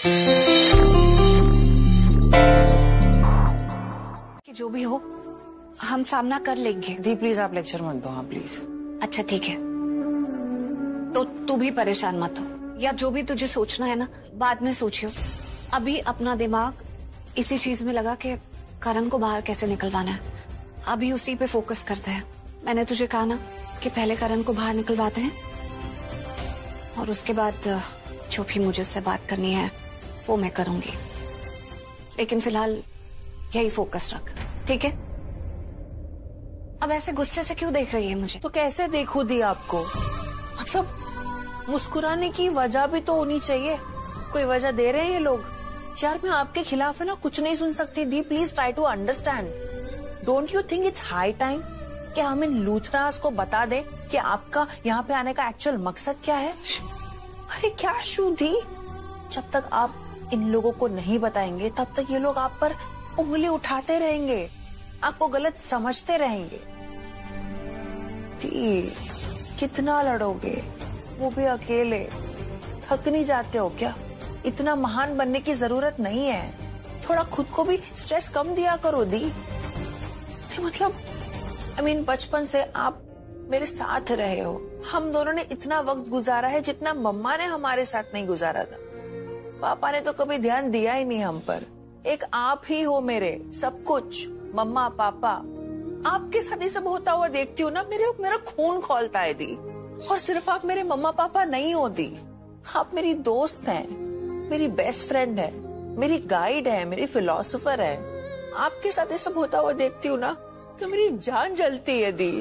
कि जो भी हो हम सामना कर लेंगे। दी प्लीज आप लेक्चर मत दो। हाँ प्लीज। अच्छा ठीक है, तो तू भी परेशान मत हो, या जो भी तुझे सोचना है ना बाद में सोचियो। अभी अपना दिमाग इसी चीज में लगा कि करण को बाहर कैसे निकलवाना है, अभी उसी पे फोकस करते हैं। मैंने तुझे कहा ना कि पहले करण को बाहर निकलवाते हैं और उसके बाद जो भी मुझे उससे बात करनी है वो मैं करूंगी, लेकिन फिलहाल यही फोकस रख, ठीक है? अब ऐसे गुस्से से क्यों देख रही है मुझे? तो कैसे देखूं दी आपको? मतलब मुस्कुराने की वजह भी तो होनी चाहिए, कोई वजह दे रहे हैं ये लोग? यार मैं आपके खिलाफ है ना कुछ नहीं सुन सकती दी, please try to understand. Don't you think it's high time कि हम इन लूथरास को बता दें कि आपका यहाँ पे आने का एक्चुअल मकसद क्या है? अरे क्या शू दी, जब तक आप इन लोगों को नहीं बताएंगे तब तक ये लोग आप पर उंगली उठाते रहेंगे, आपको गलत समझते रहेंगे। दी कितना लड़ोगे, वो भी अकेले? थक नहीं जाते हो क्या? इतना महान बनने की जरूरत नहीं है, थोड़ा खुद को भी स्ट्रेस कम दिया करो दी। मतलब बचपन से आप मेरे साथ रहे हो, हम दोनों ने इतना वक्त गुजारा है जितना मम्मा ने हमारे साथ नहीं गुजारा था। पापा ने तो कभी ध्यान दिया ही नहीं हम पर। एक आप ही हो मेरे सब कुछ, मम्मा पापा। आपके साथ ये सब होता हुआ देखती हूँ ना मेरा खून खौलता है दी। और सिर्फ आप मेरे मम्मा पापा नहीं हो दी, आप मेरी दोस्त हैं, मेरी बेस्ट फ्रेंड है, मेरी गाइड है, मेरी फिलोसोफर है। आपके साथ ये सब होता हुआ देखती हूँ ना तो मेरी जान जलती है दी।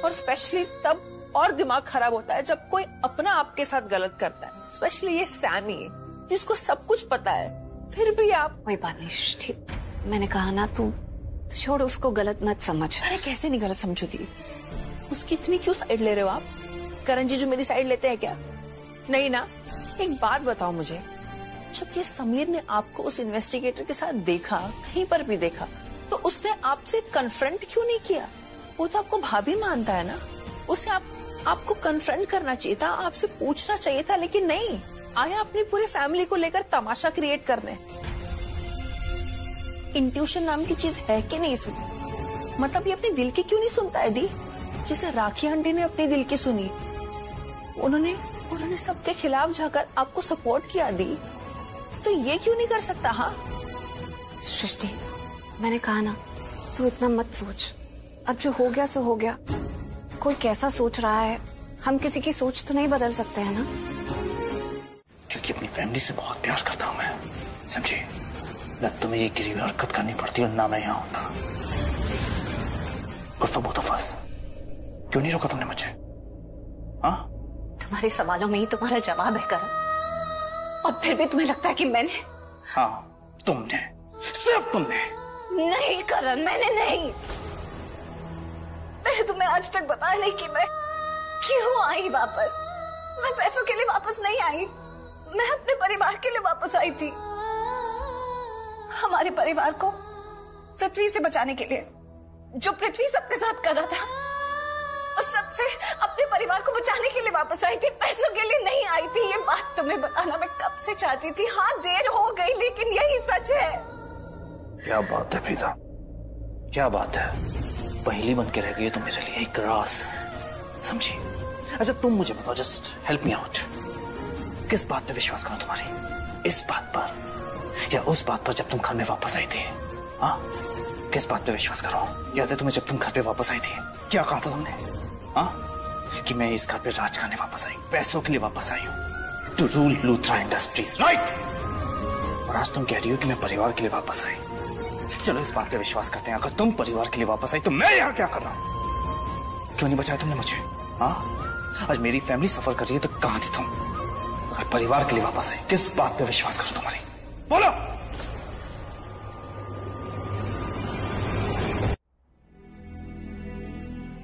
और स्पेशली तब और दिमाग खराब होता है जब कोई अपना आपके साथ गलत करता है, स्पेशली ये सैमी जिसको सब कुछ पता है, फिर भी आप। कोई बात नहीं, ठीक, मैंने कहा ना तू छोड़, उसको गलत मत समझ। अरे कैसे नहीं गलत समझू दी, उसकी इतनी क्यों साइड ले रहे हो आप? करण जी जो मेरी साइड लेते हैं क्या? नहीं ना। एक बात बताओ मुझे, जब ये समीर ने आपको उस इन्वेस्टिगेटर के साथ देखा, कहीं पर भी देखा, तो उसने आपसे कन्फ्रंट क्यों नहीं किया? वो तो आपको भाभी मानता है ना, उसे आपको कन्फ्रंट करना चाहिए था, आपसे पूछना चाहिए था, लेकिन नहीं, आया अपनी पूरी फैमिली को लेकर तमाशा क्रिएट करने। इंट्यूशन नाम की चीज है कि नहीं इसमें? मतलब ये अपने दिल की क्यों नहीं सुनता है दी, जैसे राखी आंटी ने अपने दिल की सुनी? उन्होंने सबके खिलाफ जाकर आपको सपोर्ट किया दी, तो ये क्यों नहीं कर सकता? हाँ सृष्टि, मैंने कहा ना तू इतना मत सोच, अब जो हो गया सो हो गया। कोई कैसा सोच रहा है, हम किसी की सोच तो नहीं बदल सकते हैं ना। क्योंकि अपनी फैमिली से बहुत प्यार करता हूं मैं, समझी? न तुम्हें ये गिरी हुई हरकत करनी पड़ती और ना मैं यहाँ होता। Good for both of us। क्यों नहीं रोका तुमने मुझे? हाँ, तुम्हारे सवालों में ही तुम्हारा जवाब है करण, और फिर भी तुम्हें लगता है कि मैंने? हाँ तुमने, सिर्फ तुमने। नहीं करण, मैंने नहीं। मैंने तुम्हें आज तक बताया नहीं कि मैं क्यों आई वापस। मैं पैसों के लिए वापस नहीं आई, मैं अपने परिवार के लिए वापस आई थी। हमारे परिवार को पृथ्वी से बचाने के लिए, जो पृथ्वी सबके साथ कर रहा था, उस सबसे अपने परिवार को बचाने के लिए वापस आई थी, पैसों के लिए नहीं आई थी। ये बात तुम्हें बताना मैं कब से चाहती थी। हाँ देर हो गई, लेकिन यही सच है। क्या बात है प्रीता, क्या बात है? पहेली बन के रह गई है तो मेरे लिए एक राज, समझी? अच्छा तुम मुझे बताओ, जस्ट हेल्प मी आउट, किस बात पे विश्वास करूं तुम्हारी? इस बात पर या उस बात पर जब तुम घर में वापस आई थी? हाँ, किस बात पे विश्वास करो? याद है तुम्हें जब तुम घर पे वापस आई थी क्या कहा था तुमने? हाँ, कि मैं इस घर पे राज करने वापस आई, पैसों के लिए वापस आई हूँ, to rule Luthra industries, right? और आज तुम कह रही हो कि मैं परिवार के लिए वापस आई। चलो इस बात पे विश्वास करते हैं, अगर तुम परिवार के लिए वापस आई तो मैं यहाँ क्या कर रहा हूँ? क्यों नहीं बचाया तुमने मुझे? हाँ, आज मेरी फैमिली सफर कर रही है तो कहाँ थी तुम? अगर परिवार के लिए वापस आई, किस बात पे विश्वास करूं तुम्हारी? बोलो।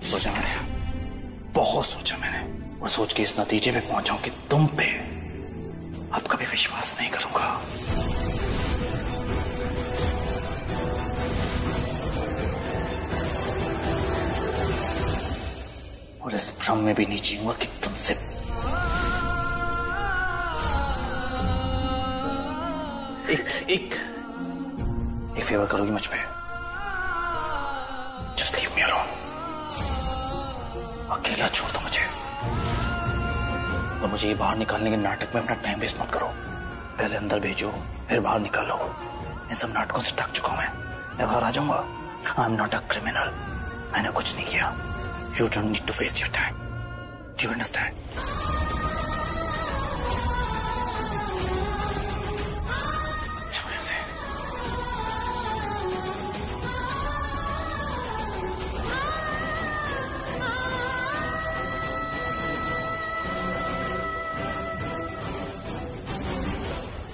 सोचा मैंने, बहुत सोचा मैंने, और सोच के इस नतीजे पे पहुंचा हूं कि तुम पे अब कभी विश्वास नहीं करूंगा। और इस भ्रम में भी नहीं जीऊंगा कि तुमसे एक फेवर करोगी मुझ पे? Just leave me alone. अकेला छोड़ दो मुझे, और मुझे ये बाहर निकालने के नाटक में अपना टाइम वेस्ट मत करो। पहले अंदर भेजो, फिर बाहर निकालो। इन सब नाटकों से थक चुका हूं मैं बाहर आ जाऊंगा। I am not a criminal, मैंने कुछ नहीं किया। You don't need to waste your time, do you understand?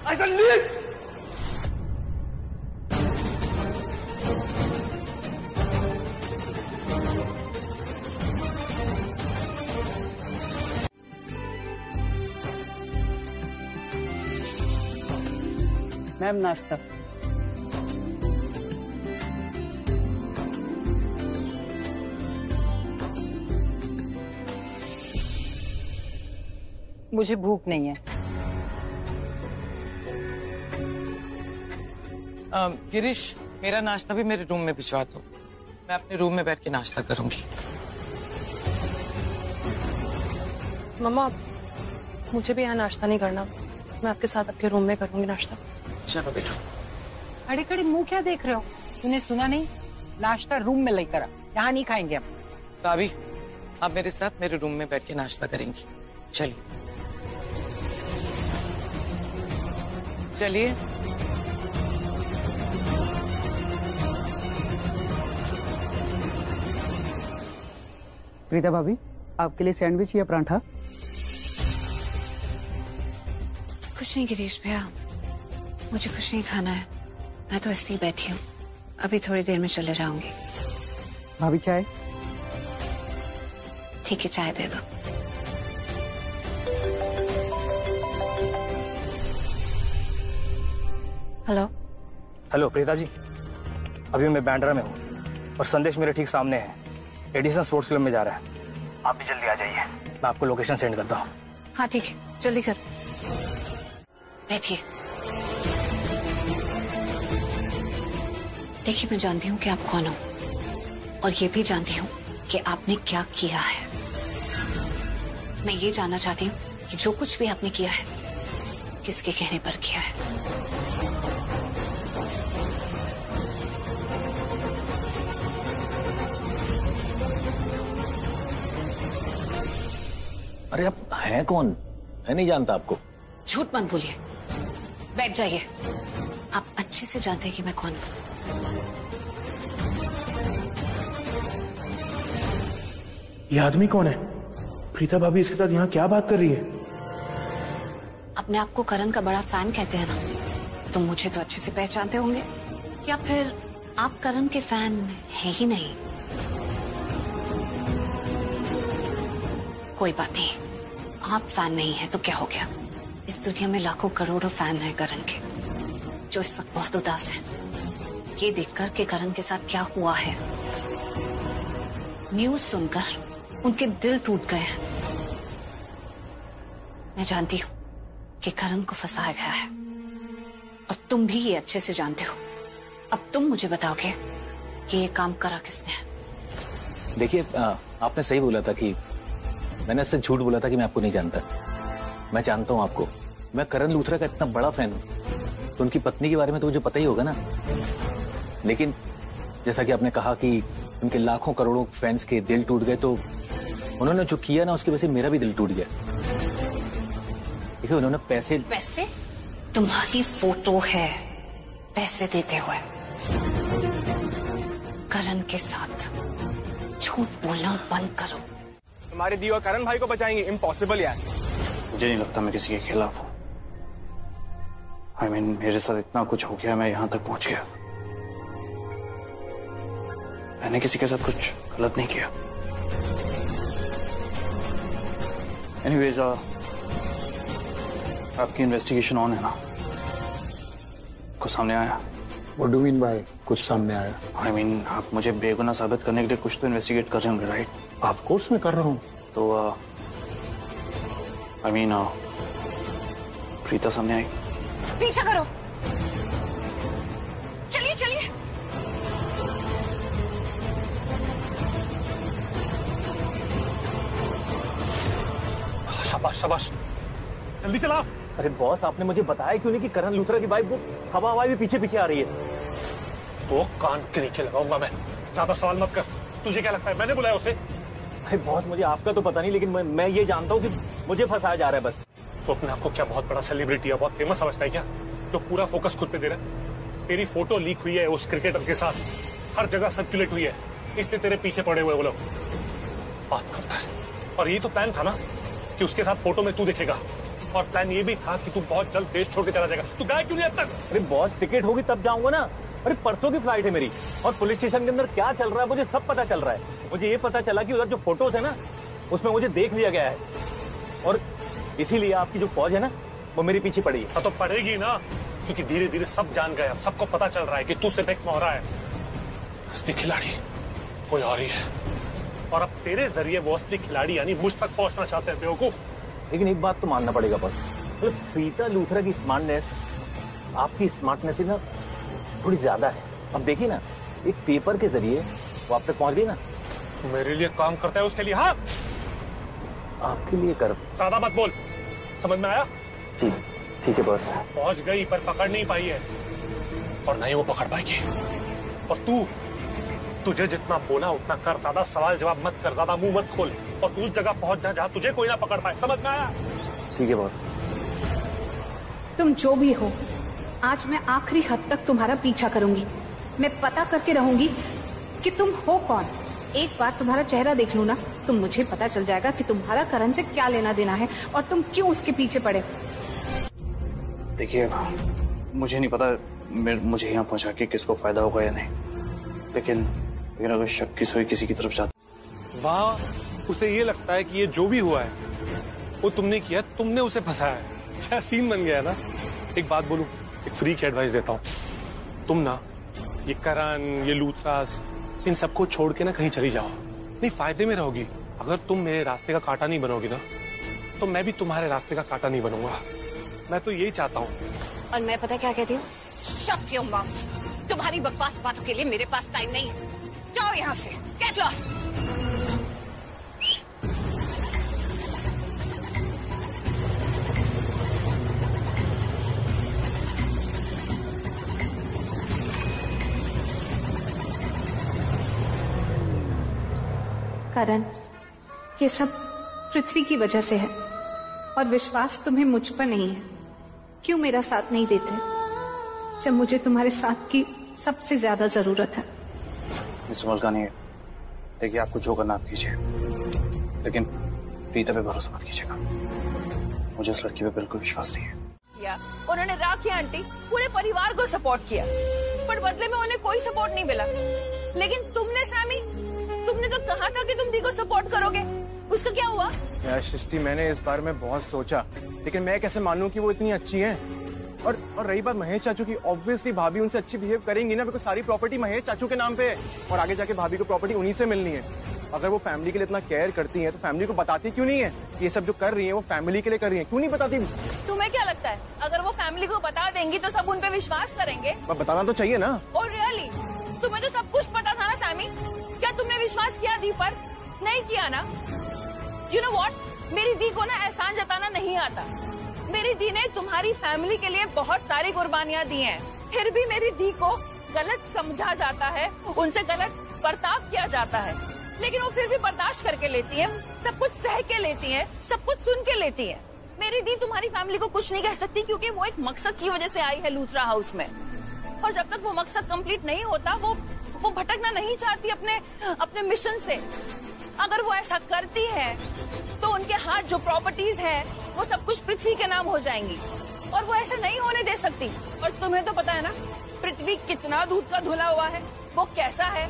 I said leave! Ma'am नाश्ता। मुझे भूख नहीं है। गिरीश, मेरा नाश्ता भी मेरे रूम में भिजवा दो। मैं अपने रूम में बैठ के नाश्ता करूंगी। मम्मा, मुझे भी यहाँ नाश्ता नहीं करना। मैं आपके साथ आपके रूम में करूंगी नाश्ता। चलो बेटा। खड़े खड़े मुंह क्या देख रहे हो? तूने सुना नहीं? नाश्ता रूम में लेकर आ, यहाँ नहीं खाएंगे हम। भाभी, आप मेरे साथ मेरे रूम में बैठ के नाश्ता करेंगी। चलिए चलिए। प्रीता भाभी, आपके लिए सैंडविच या परांठा? कुछ नहीं गिरीश भैया, मुझे कुछ नहीं खाना है। मैं तो ऐसे ही बैठी हूँ, अभी थोड़ी देर में चले जाऊंगी। भाभी चाय? ठीक है, चाय दे दो। हेलो हेलो प्रीता जी, अभी मैं बैंड्रा में हूँ और संदेश मेरे ठीक सामने है। एडिसन स्पोर्ट्स क्लब में जा रहा है। आप भी जल्दी आ जाइए, मैं आपको लोकेशन सेंड करता हूँ। हाँ ठीक है, जल्दी कर। बैठिए। देखिए, मैं जानती हूँ कि आप कौन हो, और ये भी जानती हूँ कि आपने क्या किया है। मैं ये जानना चाहती हूँ कि जो कुछ भी आपने किया है, किसके कहने पर किया है। अरे आप हैं कौन? मैं नहीं जानता आपको। झूठ मत बोलिए, बैठ जाइए। आप अच्छे से जानते हैं कि मैं कौन हूं। ये आदमी कौन है? प्रीता भाभी इसके साथ यहाँ क्या बात कर रही है? अपने आप को करण का बड़ा फैन कहते हैं ना, तो मुझे तो अच्छे से पहचानते होंगे, या फिर आप करण के फैन है ही नहीं? कोई बात नहीं, आप फैन नहीं है तो क्या हो गया। इस दुनिया में लाखों करोड़ों फैन है करण के, जो इस वक्त बहुत उदास है ये देखकर कि करण के साथ क्या हुआ है। न्यूज सुनकर उनके दिल टूट गए हैं। मैं जानती हूँ कि करण को फंसाया गया है, और तुम भी ये अच्छे से जानते हो। अब तुम मुझे बताओगे कि ये काम करा किसने है। देखिए, आपने सही बोला था कि मैंने आपसे झूठ बोला था कि मैं आपको नहीं जानता। मैं जानता हूँ आपको। मैं करण लूथरा का इतना बड़ा फैन हूँ, तो उनकी पत्नी के बारे में तो मुझे पता ही होगा ना। लेकिन जैसा कि आपने कहा कि उनके लाखों करोड़ों फैंस के दिल टूट गए, तो उन्होंने जो किया ना उसकी वजह से मेरा भी दिल टूट गया। देखिए, उन्होंने पैसे तुम्हारी फोटो है पैसे देते हुए करण के साथ। झूठ बोलना बंद करो। तुम्हारे दी और करण भाई को बचाएंगे? इम्पॉसिबल यार। मुझे नहीं लगता मैं किसी के खिलाफ हूँ। I mean, मेरे साथ इतना कुछ हो गया, मैं यहाँ तक पहुंच गया। मैंने किसी के साथ कुछ गलत नहीं किया। Anyways, आपकी इन्वेस्टिगेशन ऑन है ना? कुछ सामने आया? What do you mean by कुछ सामने आया? I mean, आप मुझे बेगुनाह साबित करने के लिए कुछ तो इन्वेस्टिगेट कर रहे होंगे, राइट? ऑफ कोर्स मैं कर रहा हूँ। तो I mean, प्रीता सामने आई। पीछा करो। चलिए चलिए। शाबाश शाबाश, जल्दी चला। अरे बॉस, आपने मुझे बताया क्यों नहीं कि करण लूथरा की बाइक वो हवा भी पीछे पीछे आ रही है। वो कान के नीचे लगाऊंगा मैं, ज्यादा सवाल मत कर। तुझे क्या लगता है मैंने बुलाया उसे? अरे बॉस, मुझे आपका तो पता नहीं, लेकिन मैं ये जानता हूँ कि मुझे फंसाया जा रहा है बस। तो अपने आपको क्या बहुत बड़ा सेलिब्रिटी है, बहुत फेमस समझता है क्या? तो पूरा फोकस खुद पे दे रहा है। तेरी फोटो लीक हुई है उस क्रिकेटर के साथ, हर जगह सर्कुलेट हुई है, इसलिए तेरे पीछे पड़े हुए वो लोग। बात करता है। और ये तो प्लान था ना कि उसके साथ फोटो में तू दिखेगा, और प्लान ये भी था कि तू बहुत जल्द देश छोड़ के चला जाएगा। तू गया क्यों नहीं अब तक? अरे बॉस, टिकट होगी तब जाऊंगा ना। अरे परसों की फ्लाइट है मेरी, और पुलिस स्टेशन के अंदर क्या चल रहा है मुझे सब पता चल रहा है। मुझे ये पता चला कि उधर जो फोटोज है ना उसमें मुझे देख लिया गया है, और इसीलिए आपकी जो फौज है ना वो मेरे पीछे पड़ी है। तो पड़ेगी ना, क्योंकि धीरे धीरे सब जान गए, अब सबको पता चल रहा है कि तू सिर्फ एक मोहरा है, असली खिलाड़ी कोई और ही है। और अब तेरे जरिए वो असली खिलाड़ी यानी मुझ तक पहुंचना चाहते हैं बेवकूफ। लेकिन एक बात तो मानना पड़ेगा बस, तो प्रीता लूथरा की स्मार्टनेस आपकी स्मार्टनेस से ना थोड़ी ज्यादा है। अब देखिए ना, एक पेपर के जरिए वो आप तक पहुंच गई ना। मेरे लिए काम करता है उसके लिए। हाँ, आपके लिए कर। ज्यादा मत बोल, समझ में आया? जी ठीक है बॉस। पहुंच गई पर पकड़ नहीं पाई है, और नहीं वो पकड़ पाएगी। और तुझे जितना बोला उतना कर, ज्यादा सवाल जवाब मत कर, ज्यादा मुंह मत खोल, और तू उस जगह पहुंच जा जहां तुझे कोई ना पकड़ पाए। समझ में आया? ठीक है बॉस। तुम जो भी हो, आज मैं आखिरी हद तक तुम्हारा पीछा करूंगी। मैं पता करके रहूंगी कि तुम हो कौन। एक बार तुम्हारा चेहरा देख लूं ना, तो मुझे पता चल जाएगा कि तुम्हारा करण से क्या लेना देना है और तुम क्यों उसके पीछे पड़े हो। देखिए, मुझे नहीं पता मुझे यहाँ पहुंचा के किसको फायदा होगा या नहीं, लेकिन अगर शक की सोई किसी की तरफ जाता, वाह, उसे ये लगता है कि ये जो भी हुआ है वो तुमने किया, तुमने उसे फंसाया है। क्या सीन बन गया है ना। एक बात बोलूं, एक फ्री की एडवाइस देता हूँ, तुम ना ये करण, ये लूथरास, इन सबको छोड़ के ना कहीं चली जाओ, नहीं फायदे में रहोगी। अगर तुम मेरे रास्ते का कांटा नहीं बनोगी ना, तो मैं भी तुम्हारे रास्ते का कांटा नहीं बनूंगा। मैं तो यही चाहता हूँ। और मैं पता क्या कहती हूँ, शट योर माउथ। तुम्हारी बकवास बातों के लिए मेरे पास टाइम नहीं है। जाओ यहाँ से, गेट लॉस्ट। करण, ये सब पृथ्वी की वजह से है, और विश्वास तुम्हें मुझ पर नहीं है। क्यों मेरा साथ नहीं देते जब मुझे तुम्हारे साथ की सबसे ज्यादा जरूरत है? मिस मलकानी, देखिए आपको जो करना आप कीजिए, लेकिन प्रीता पे भरोसा मत कीजिएगा। मुझे उस लड़की पे बिल्कुल विश्वास नहीं है। उन्होंने राखी आंटी पूरे परिवार को सपोर्ट किया, पर बदले में उन्हें कोई सपोर्ट नहीं मिला। लेकिन तुमने सैमी, तुमने तो कहा था कि तुम दी को सपोर्ट करोगे, उसका क्या हुआ? यार सृष्टि, मैंने इस बारे में बहुत सोचा, लेकिन मैं कैसे मानूं कि वो इतनी अच्छी हैं? और रही बात महेश चाचू की, ऑब्वियसली भाभी उनसे अच्छी बिहेव करेंगी ना, बिकॉज सारी प्रॉपर्टी महेश चाचू के नाम पे है, और आगे जाके भाभी को प्रॉपर्टी उन्हीं से मिलनी है। अगर वो फैमिली के लिए इतना केयर करती हैं, तो फैमिली को बताती क्यों नहीं है? ये सब जो कर रही है वो फैमिली के लिए कर रही है, क्यों नहीं बताती? तुम्हें क्या लगता है, अगर वो फैमिली को बता देंगी तो सब उन पे विश्वास करेंगे? बताना तो चाहिए ना। और रियली, तुम्हें तो सब कुछ पता था ना सैमी। क्या तुमने विश्वास किया दी पर? नहीं किया ना। यू नो व्हाट, मेरी दी को ना एहसान जताना नहीं आता। मेरी दी ने तुम्हारी फैमिली के लिए बहुत सारी कुर्बानियां दी हैं, फिर भी मेरी दी को गलत समझा जाता है, उनसे गलत बर्ताव किया जाता है, लेकिन वो फिर भी बर्दाश्त करके लेती है, सब कुछ सह के लेती है, सब कुछ सुन के लेती है। मेरी दी तुम्हारी फैमिली को कुछ नहीं कह सकती, क्योंकि वो एक मकसद की वजह से आई है लूथरा हाउस में, और जब तक वो मकसद कंप्लीट नहीं होता वो भटकना नहीं चाहती अपने मिशन से। अगर वो ऐसा करती है तो उनके हाथ जो प्रॉपर्टीज हैं वो सब कुछ पृथ्वी के नाम हो जाएंगी, और वो ऐसा नहीं होने दे सकती। और तुम्हें तो पता है ना पृथ्वी कितना दूध का धुला हुआ है, वो कैसा है।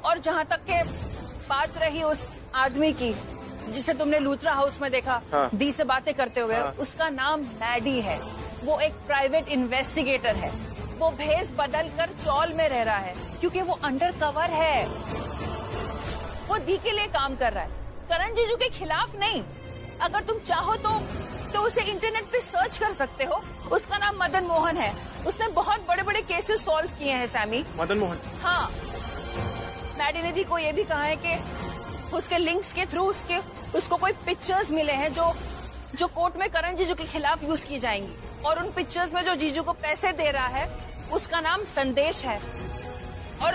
और जहाँ तक के बात रही उस आदमी की जिसे तुमने लूथरा हाउस में देखा, हाँ। दी से बातें करते हुए, हाँ। उसका नाम मैडी है। वो एक प्राइवेट इन्वेस्टिगेटर है। वो भेष बदल कर चौल में रह रहा है क्योंकि वो अंडर कवर है। वो दी के लिए काम कर रहा है, करण जीजू के खिलाफ नहीं। अगर तुम चाहो तो तो उसे इंटरनेट पे सर्च कर सकते हो। उसका नाम मदन मोहन है। उसने बहुत बड़े बड़े केसेस सॉल्व किए हैं सैमी। मदन मोहन? हाँ, मैडी ने दी को ये भी कहा है कि उसके लिंक्स के थ्रू उसको कोई पिक्चर्स मिले हैं जो कोर्ट में करण जीजू के खिलाफ यूज की जाएंगी, और उन पिक्चर्स में जो जीजू को पैसे दे रहा है उसका नाम संदेश है, और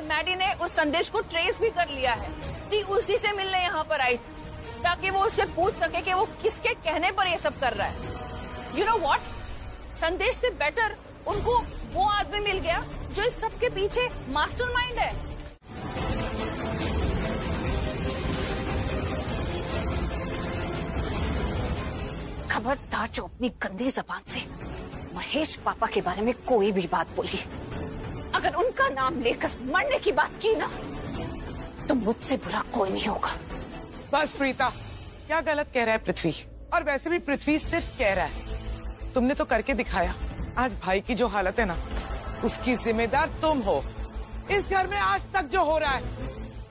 मैडी ने उस संदेश को ट्रेस भी कर लिया है। दी उसी से मिलने यहाँ पर आई थी ताकि वो उससे पूछ सके कि वो किसके कहने पर ये सब कर रहा है। यू नो व्हाट, संदेश से बेटर उनको वो आदमी मिल गया जो इस सब के पीछे मास्टरमाइंड है। खबरदार जो अपनी गंदी जबान से महेश पापा के बारे में कोई भी बात बोली, अगर उनका नाम लेकर मरने की बात की ना, तो मुझसे बुरा कोई नहीं होगा। बस प्रीता, क्या गलत कह रहा है पृथ्वी? और वैसे भी पृथ्वी सिर्फ कह रहा है, तुमने तो करके दिखाया। आज भाई की जो हालत है ना, उसकी जिम्मेदार तुम हो। इस घर में आज तक जो हो रहा है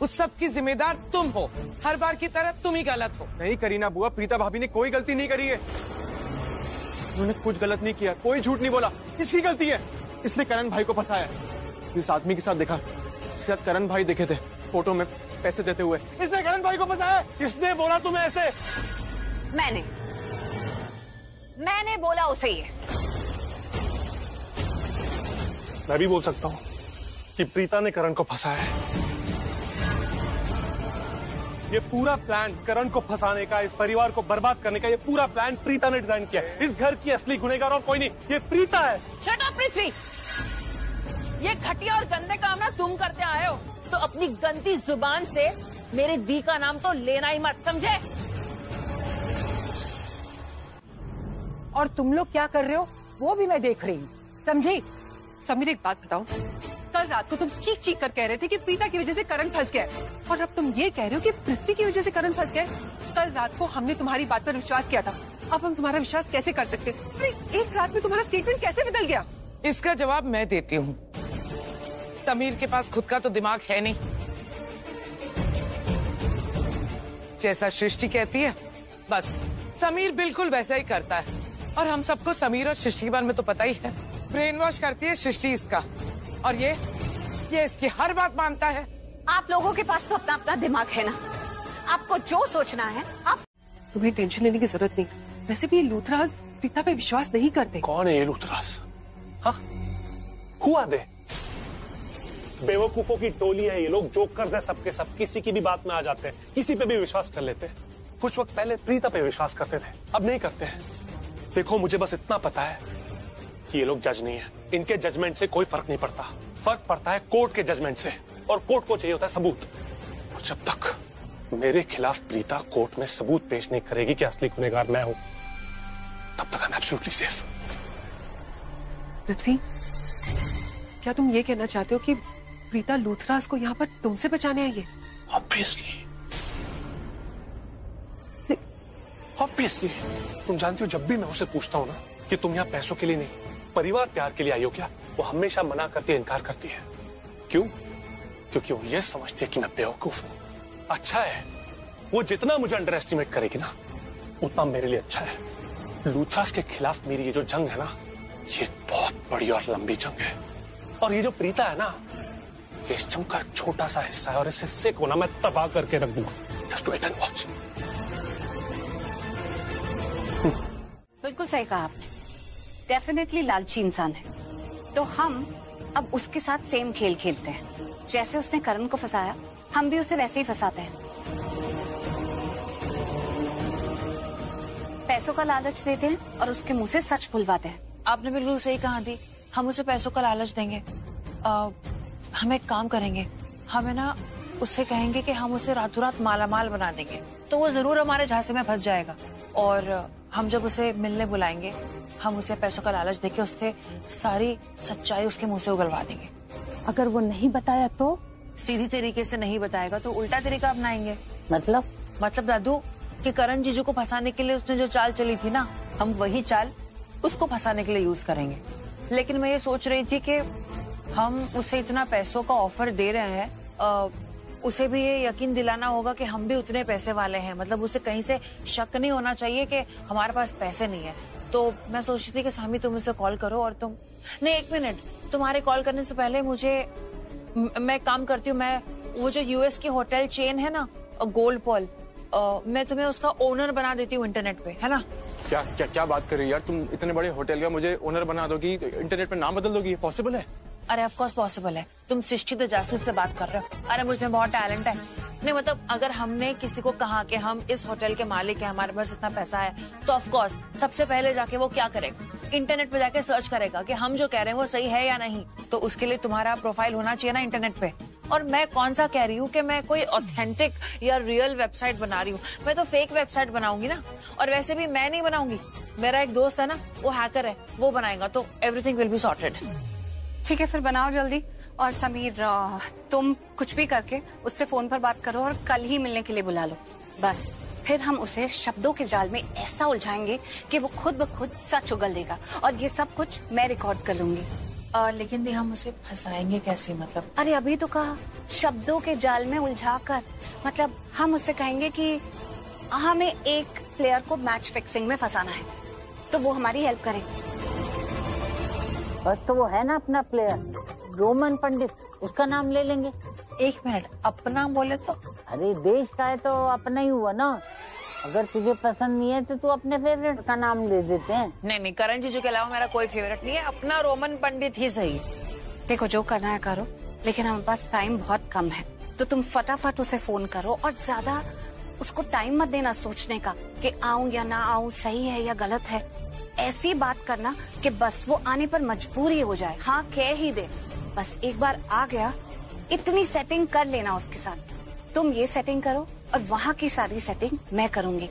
उस सब की जिम्मेदार तुम हो। हर बार की तरह तुम ही गलत हो। नहीं करीना बुआ, प्रीता भाभी ने कोई गलती नहीं करी है। उन्होंने कुछ गलत नहीं किया, कोई झूठ नहीं बोला। किसकी गलती है? इसने करण भाई को फंसाया। इस आदमी के साथ देखा, शायद करण भाई देखे थे फोटो में पैसे देते हुए। इसने करण भाई को फंसाया। किसने बोला तुम्हें ऐसे? मैंने बोला उसे ये। मैं भी बोल सकता हूँ कि प्रीता ने करण को फंसाया है। ये पूरा प्लान करण को फंसाने का, इस परिवार को बर्बाद करने का, ये पूरा प्लान प्रीता ने डिजाइन किया है। इस घर की असली गुनहगार और कोई नहीं, ये प्रीता है। शट अप पृथ्वी, ये घटिया और गंदे काम ना तुम करते आए हो, तो अपनी गंदी जुबान से मेरे दी का नाम तो लेना ही मत, समझे? और तुम लोग क्या कर रहे हो वो भी मैं देख रही हूँ, समझी? समीर एक बात बताओ, कल रात को तुम चीख चीख कर कह रहे थे कि प्रीता की वजह से करण फंस गया, और अब तुम ये कह रहे हो कि पृथ्वी की वजह से करण फंस गया। कल रात को हमने तुम्हारी बात पर विश्वास किया था, अब हम तुम्हारा विश्वास कैसे कर सकते? अरे एक रात में तुम्हारा स्टेटमेंट कैसे बदल गया? इसका जवाब मैं देती हूँ। समीर के पास खुद का तो दिमाग है नहीं। जैसा सृष्टि कहती है बस समीर बिल्कुल वैसा ही करता है, और हम सबको समीर और सृष्टि के बारे में तो पता ही है। ब्रेन वॉश करती है सृष्टि इसका, और ये इसकी हर बात मानता है। आप लोगों के पास तो अपना अपना दिमाग है ना, आपको जो सोचना है आप। तुम्हें टेंशन लेने की जरूरत नहीं। वैसे भी ये लूथराज प्रीता पे विश्वास नहीं करते। कौन है ये लूथराज? हाँ, हुआ दे बेवकूफों की टोली है ये लोग। जोकर्स है सबके सब, किसी की भी बात में आ जाते हैं, किसी पे भी विश्वास कर लेते हैं। कुछ वक्त पहले प्रीता पे विश्वास करते थे, अब नहीं करते हैं। देखो, मुझे बस इतना पता है कि ये लोग जज नहीं है, इनके जजमेंट से कोई फर्क नहीं पड़ता। फर्क पड़ता है कोर्ट के जजमेंट से, और कोर्ट को चाहिए होता है सबूत। और जब तक मेरे खिलाफ प्रीता कोर्ट में सबूत पेश नहीं करेगी कि असली गुनहगार मैं हूं, तब तक आई एम एब्सोल्युटली सेफ। पृथ्वी, क्या तुम ये कहना चाहते हो कि प्रीता लूथराज को यहाँ पर तुमसे बचाने आई है? ऑब्वियसली तुम जानती हो, जब भी मैं उसे पूछता हूँ ना कि तुम यहाँ पैसों के लिए नहीं, परिवार प्यार के लिए आई हो क्या, वो हमेशा मना करती है, इनकार करती है। क्यों? क्योंकि वो ये समझती है कि मैं बेवकूफ हूँ। अच्छा है, वो जितना मुझे अंडर एस्टिमेट करेगी ना, उतना मेरे लिए अच्छा है। लूथराज के खिलाफ मेरी ये जो जंग है ना, ये बहुत बड़ी और लंबी जंग है। और ये जो प्रीता है ना, ये इस जंग का एक छोटा सा हिस्सा है, और इस हिस्से को ना मैं तबाह करके रख दूंगा। Just wait and watch. बिल्कुल सही कहा आपने, डेफिनेटली लालची इंसान है। तो हम अब उसके साथ सेम खेल खेलते हैं। जैसे उसने करण को फंसाया, हम भी उसे वैसे ही फंसाते हैं। पैसों का लालच देते हैं और उसके मुंह से सच बुलवाते हैं। आपने बिल्कुल सही कहा दी, हम उसे पैसों का लालच देंगे। हम एक काम करेंगे, हमें ना उससे कहेंगे कि हम उसे रातों रात मालामाल बना देंगे, तो वो जरूर हमारे झांसे में फंस जाएगा। और हम जब उसे मिलने बुलाएंगे, हम उसे पैसों का लालच देके उससे सारी सच्चाई उसके मुंह से उगलवा देंगे। अगर वो नहीं बताया तो? सीधी तरीके से नहीं बताएगा तो उल्टा तरीका अपनाएंगे। मतलब दादू कि करण जीजू को फंसाने के लिए उसने जो चाल चली थी ना, हम वही चाल उसको फंसाने के लिए यूज करेंगे। लेकिन मैं ये सोच रही थी कि हम उसे इतना पैसों का ऑफर दे रहे हैं, उसे भी ये यकीन दिलाना होगा कि हम भी उतने पैसे वाले हैं। मतलब उसे कहीं से शक नहीं होना चाहिए कि हमारे पास पैसे नहीं है। तो मैं सोचती थी कि सामी तुम उसे कॉल करो और तुम नहीं, 1 मिनट, तुम्हारे कॉल करने से पहले मैं काम करती हूँ, मैं वो जो यूएस की होटल चेन है ना गोल्ड पॉल, मैं तुम्हें उसका ओनर बना देती हूँ इंटरनेट पे, है ना। क्या क्या क्या बात कर रही हो यार, तुम इतने बड़े होटल का मुझे ओनर बना दोगी, इंटरनेट पे नाम बदल दोगी, पॉसिबल है? अरे ऑफ कोर्स पॉसिबल है, तुम सृष्टि द जासूस से बात कर रहे हो। अरे मुझ में बहुत टैलेंट है। नहीं मतलब अगर हमने किसी को कहा कि हम इस होटल के मालिक हैं, हमारे पास इतना पैसा है, तो ऑफ कोर्स सबसे पहले जाके वो क्या करेगा, इंटरनेट पे जाके सर्च करेगा कि हम जो कह रहे हैं वो सही है या नहीं। तो उसके लिए तुम्हारा प्रोफाइल होना चाहिए ना इंटरनेट पे। और मैं कौन सा कह रही हूँ कि मैं कोई ऑथेंटिक या रियल वेबसाइट बना रही हूँ, मैं तो फेक वेबसाइट बनाऊंगी ना। और वैसे भी मैं नहीं बनाऊंगी, मेरा एक दोस्त है ना, वो हैकर है, वो बनाएगा, तो एवरीथिंग विल बी सॉर्टेड। ठीक है फिर बनाओ जल्दी। और समीर तुम कुछ भी करके उससे फोन पर बात करो और कल ही मिलने के लिए बुला लो बस। फिर हम उसे शब्दों के जाल में ऐसा उलझाएंगे कि वो खुद ब खुद सच उगल देगा, और ये सब कुछ मैं रिकॉर्ड कर लूंगी। लेकिन दी हम उसे फंसाएंगे कैसे? मतलब अरे अभी तो कहा, शब्दों के जाल में उलझाकर। मतलब हम उससे कहेंगे कि हमें एक प्लेयर को मैच फिक्सिंग में फंसाना है, तो वो हमारी हेल्प करे। बस तो वो है ना अपना प्लेयर रोमन पंडित, उसका नाम ले लेंगे। 1 मिनट, अपना बोले तो? अरे देश का है तो अपना ही हुआ ना। अगर तुझे पसंद नहीं है तो तू अपने फेवरेट का नाम ले देते हैं। नहीं, करण जीजू के अलावा मेरा कोई फेवरेट नहीं है, अपना रोमन पंडित ही सही। देखो जो करना है करो, लेकिन हमारे पास टाइम बहुत कम है, तो तुम फटाफट उसे फोन करो और ज्यादा उसको टाइम मत देना सोचने का कि आऊं या ना आऊं, सही है या गलत है। ऐसी बात करना कि बस वो आने पर मजबूर ही हो जाए, हाँ कह ही दे। बस एक बार आ गया, इतनी सेटिंग कर लेना उसके साथ। तुम ये सेटिंग करो और वहाँ की सारी सेटिंग मैं करूंगी।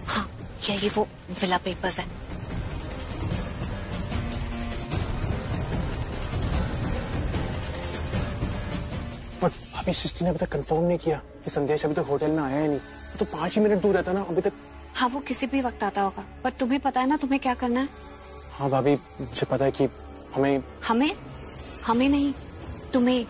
हाँ, यही वो विला पेपर्स है। अभी सृष्टि ने अभी तक कंफर्म नहीं किया कि संदेश अभी तक होटल में आया है नहीं, तो 5 ही मिनट दूर रहता ना अभी तक। हाँ वो किसी भी वक्त आता होगा, पर तुम्हें पता है ना तुम्हें क्या करना है। हाँ भाभी, मुझे पता है कि हमें नहीं, तुम्हें।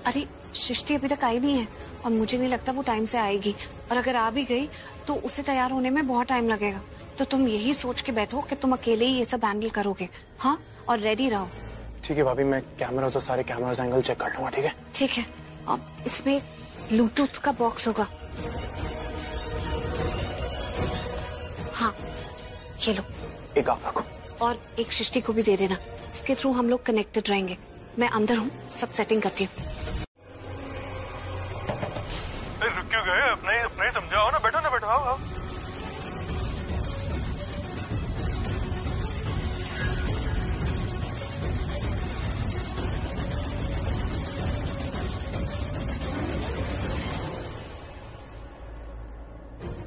अरे सृष्टि अभी तक आई नहीं है और मुझे नहीं लगता वो टाइम से आएगी, और अगर आ भी गई तो उसे तैयार होने में बहुत टाइम लगेगा। तो तुम यही सोच के बैठो कि तुम अकेले ही ये सब हैंडल करोगे, हाँ, और रेडी रहो। ठीक है भाभी, मैं कैमरा और सारे कैमरास एंगल चेक कर लूंगा। ठीक है? ठीक है। अब इसमें ब्लूटूथ का बॉक्स होगा। हाँ ये लो, एक आप रखो और एक सृष्टि को भी दे देना, इसके थ्रू हम लोग कनेक्टेड रहेंगे। मैं अंदर हूँ, सब सेटिंग करती हूँ। रुक क्यों गए? अपना ही समझाओ ना, बैठो ना, बैठो, आओ।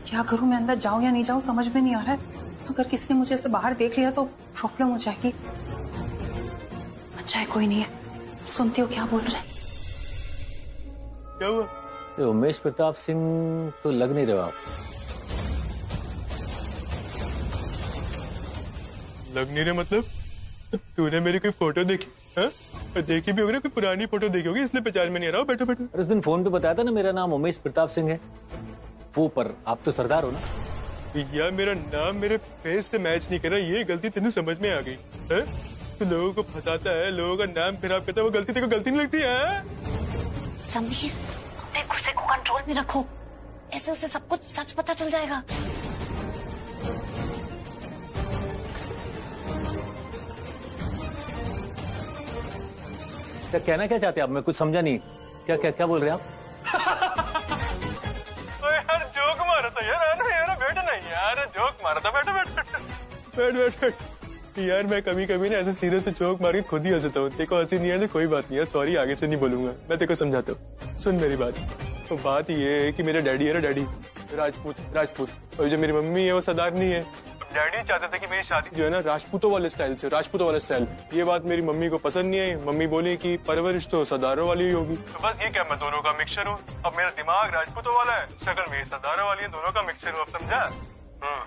क्या करूं मैं, अंदर जाऊं या नहीं जाऊं समझ में नहीं आ रहा है। अगर किसी ने मुझे ऐसे बाहर देख लिया तो प्रॉब्लम हो जाएगी। अच्छा है कोई नहीं है, सुनती हो क्या बोल रहे हैं। क्या हुआ? उमेश प्रताप सिंह तो लग नहीं रहे आप। लग नहीं रहे मतलब? तूने मेरी कोई फोटो देखी? हाँ? देखी भी होगी ना, कोई पुरानी फोटो देखी होगी, इसलिए पहचान में नहीं आ रहा। बैठो बैठो। उस दिन फोन पे बताया था ना मेरा नाम उमेश प्रताप सिंह है वो, पर आप तो सरदार हो ना। यार मेरा नाम मेरे फेस से मैच नहीं कर रहा, ये गलती तेनू समझ में आ गई है? तो लोगों को फंसाता है, लोगों का नाम खराब करता है, वो गलती तेरे को गलती नहीं लगती है? समीर अपने गुस्से को कंट्रोल में रखो, ऐसे उसे सब कुछ सच पता चल जाएगा। क्या कहना क्या चाहते हैं आप? मैं कुछ समझा नहीं। क्या क्या क्या बोल रहे हैं आप? यार जोक मारा था यार, बैठो ना यार, जोक मारा था, बैठ। यार मैं कभी कभी ना ऐसे सीरियस से जोक मार के खुद ही हंसता हूँ। देखो हंसी नहीं है तो कोई बात नहीं है, सॉरी, आगे से नहीं बोलूंगा। मैं तेरे को समझाता हूँ, सुन मेरी बात। तो बात ये है कि मेरा डैडी है ना, डैडी राजपूत, और जो मेरी मम्मी है वो सरदारनी है। डैडी चाहते थे कि मेरी शादी जो है ना राजपूतों वाले स्टाइल। ये बात मेरी मम्मी को पसंद नहीं आई। मम्मी बोली कि परवरिश तो सरदारों वाली ही होगी। तो बस ये क्या, मैं दोनों का मिक्सचर हूँ। अब मेरा दिमाग राजपूतों वाला है, शक्ल मेरी सरदारों वाली है, दोनों का मिक्सचर हूँ। अब समझा?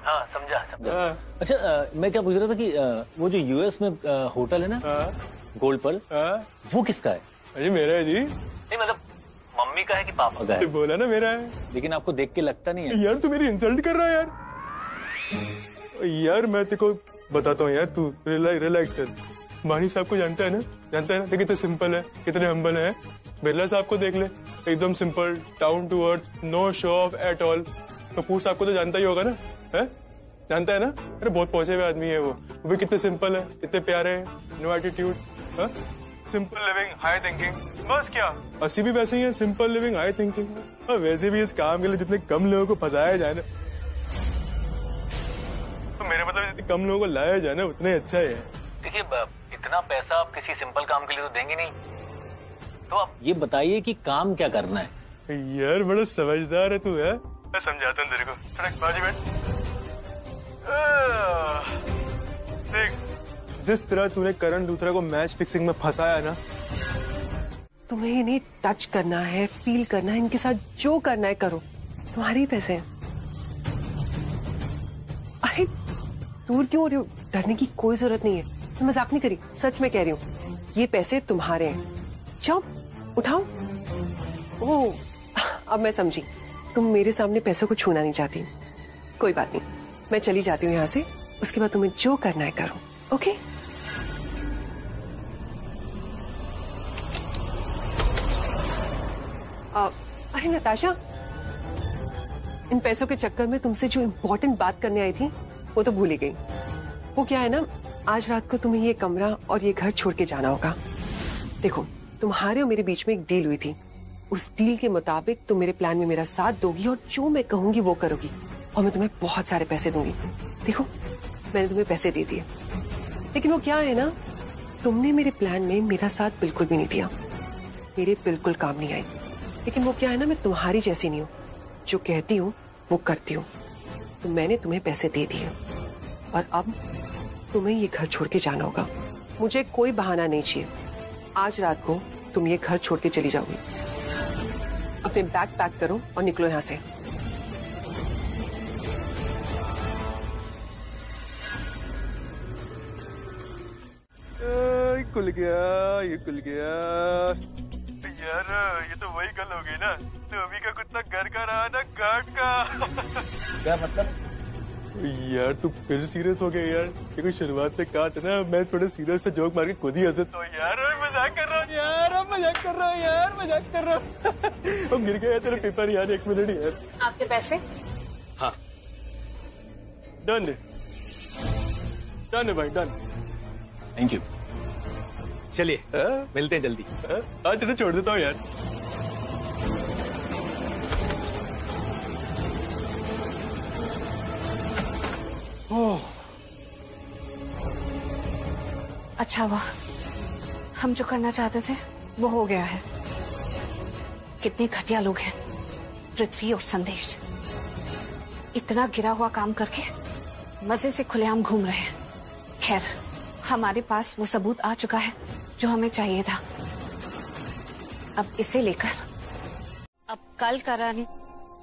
हाँ समझा समझा। अच्छा मैं क्या पूछ रहा था कि वो जो यूएस में होटल है ना गोल्ड पर्ल, वो किसका है? अरे मेरा है जी। नहीं मतलब मम्मी का है कि पापा का है? बोला ना मेरा है। लेकिन आपको देख के लगता नहीं है। यार तू मेरी इंसल्ट कर रहा है यार। यार मैं तेरे को बताता हूँ यार, तू रिलैक्स कर। मानी साहब को जानता है ना तो कितने सिंपल है, कितने हम्बल है। बिरला साहब को देख ले, एकदम simple, down to earth, no show off at all. Kapoor साहब को तो जानता ही होगा ना, है? जानता है ना? अरे बहुत पहुंचे हुए आदमी है वो भी कितने सिंपल है, कितने प्यारे हैं, no attitude, simple living high thinking, बस क्या अस्सी भी वैसे ही है, सिंपल लिविंग हाई थिंकिंग। वैसे भी इस काम के लिए जितने कम लोगों को फंसाया जाए ना, तो मेरे मतलब जितने कम लोगों को लाया जाए ना उतना ही अच्छा है। देखिए इतना पैसा आप किसी सिंपल काम के लिए तो देंगे नहीं, तो आप ये बताइए कि काम क्या करना है? यार बड़ा समझदार है तू, है? मैं समझाता हूँ तेरे को, थोड़ा बाजू बैठ। देख जिस तरह तूने करण लूथरा को मैच फिक्सिंग में फंसाया ना, तुम्हें इन्हें टच करना है, फील करना है, इनके साथ जो करना है करो, तुम्हारे ही पैसे हैं। अरे दूर क्यों हो रही हो? डरने की कोई जरूरत नहीं है, मैं मजाक नहीं करी, सच में कह रही हूँ, ये पैसे तुम्हारे हैं। जाओ उठाओ। ओह अब मैं समझी, तुम मेरे सामने पैसों को छूना नहीं चाहती। कोई बात नहीं, मैं चली जाती हूँ यहाँ से, उसके बाद तुम्हें जो करना है करो, ओके? अरे नताशा, इन पैसों के चक्कर में तुमसे जो इम्पोर्टेंट बात करने आई थी वो तो भूल ही गई। वो क्या है ना, आज रात को तुम्हें ये कमरा और ये घर छोड़ के जाना होगा। देखो तुम्हारे और मेरे बीच में एक डील हुई थी, उस डील के मुताबिक तुम मेरे प्लान में मेरा साथ दोगी और जो मैं कहूंगी वो करोगी, और मैं तुम्हें बहुत सारे पैसे दूंगी। देखो मैंने तुम्हें पैसे दे दिए, लेकिन वो क्या है ना, तुमने मेरे प्लान में मेरा साथ बिल्कुल भी नहीं दिया, मेरे बिल्कुल काम नहीं आई। लेकिन वो क्या है ना, मैं तुम्हारी जैसी नहीं हूँ, जो कहती हूँ वो करती हूँ। तो मैंने तुम्हें पैसे दे दिए और अब तुम्हें ये घर छोड़ के जाना होगा। मुझे कोई बहाना नहीं चाहिए, आज रात को तुम ये घर छोड़ के चली जाओगी। अपने बैग पैक करो और निकलो यहाँ से। खुल गया, ये खुल गया। यार ये तो वही गल हो गई ना, तो अभी का कुत्ता घर का रहा ना घाट का। क्या मतलब? यार तू फिर सीरियस हो गया यार। ये कोई शुरुआत से कहा था ना, मैं थोड़े सीरियस से जोक मार के खुद ही हंसे। तो यार मजाक कर रहा हूँ यार, मजाक कर रहा हूँ यार, मजाक कर रहा हूँ। गिर गया तेरा पेपर यार, 1 मिनट यार। आपके पैसे? हाँ डन है भाई, डन। Thank you. चलिए मिलते हैं जल्दी। आज तेरे छोड़ देता हूँ यार। अच्छा हुआ, हम जो करना चाहते थे वो हो गया है। कितने घटिया लोग हैं पृथ्वी और संदेश, इतना गिरा हुआ काम करके मजे से खुलेआम घूम रहे हैं। खैर हमारे पास वो सबूत आ चुका है जो हमें चाहिए था। अब इसे लेकर अब कल करण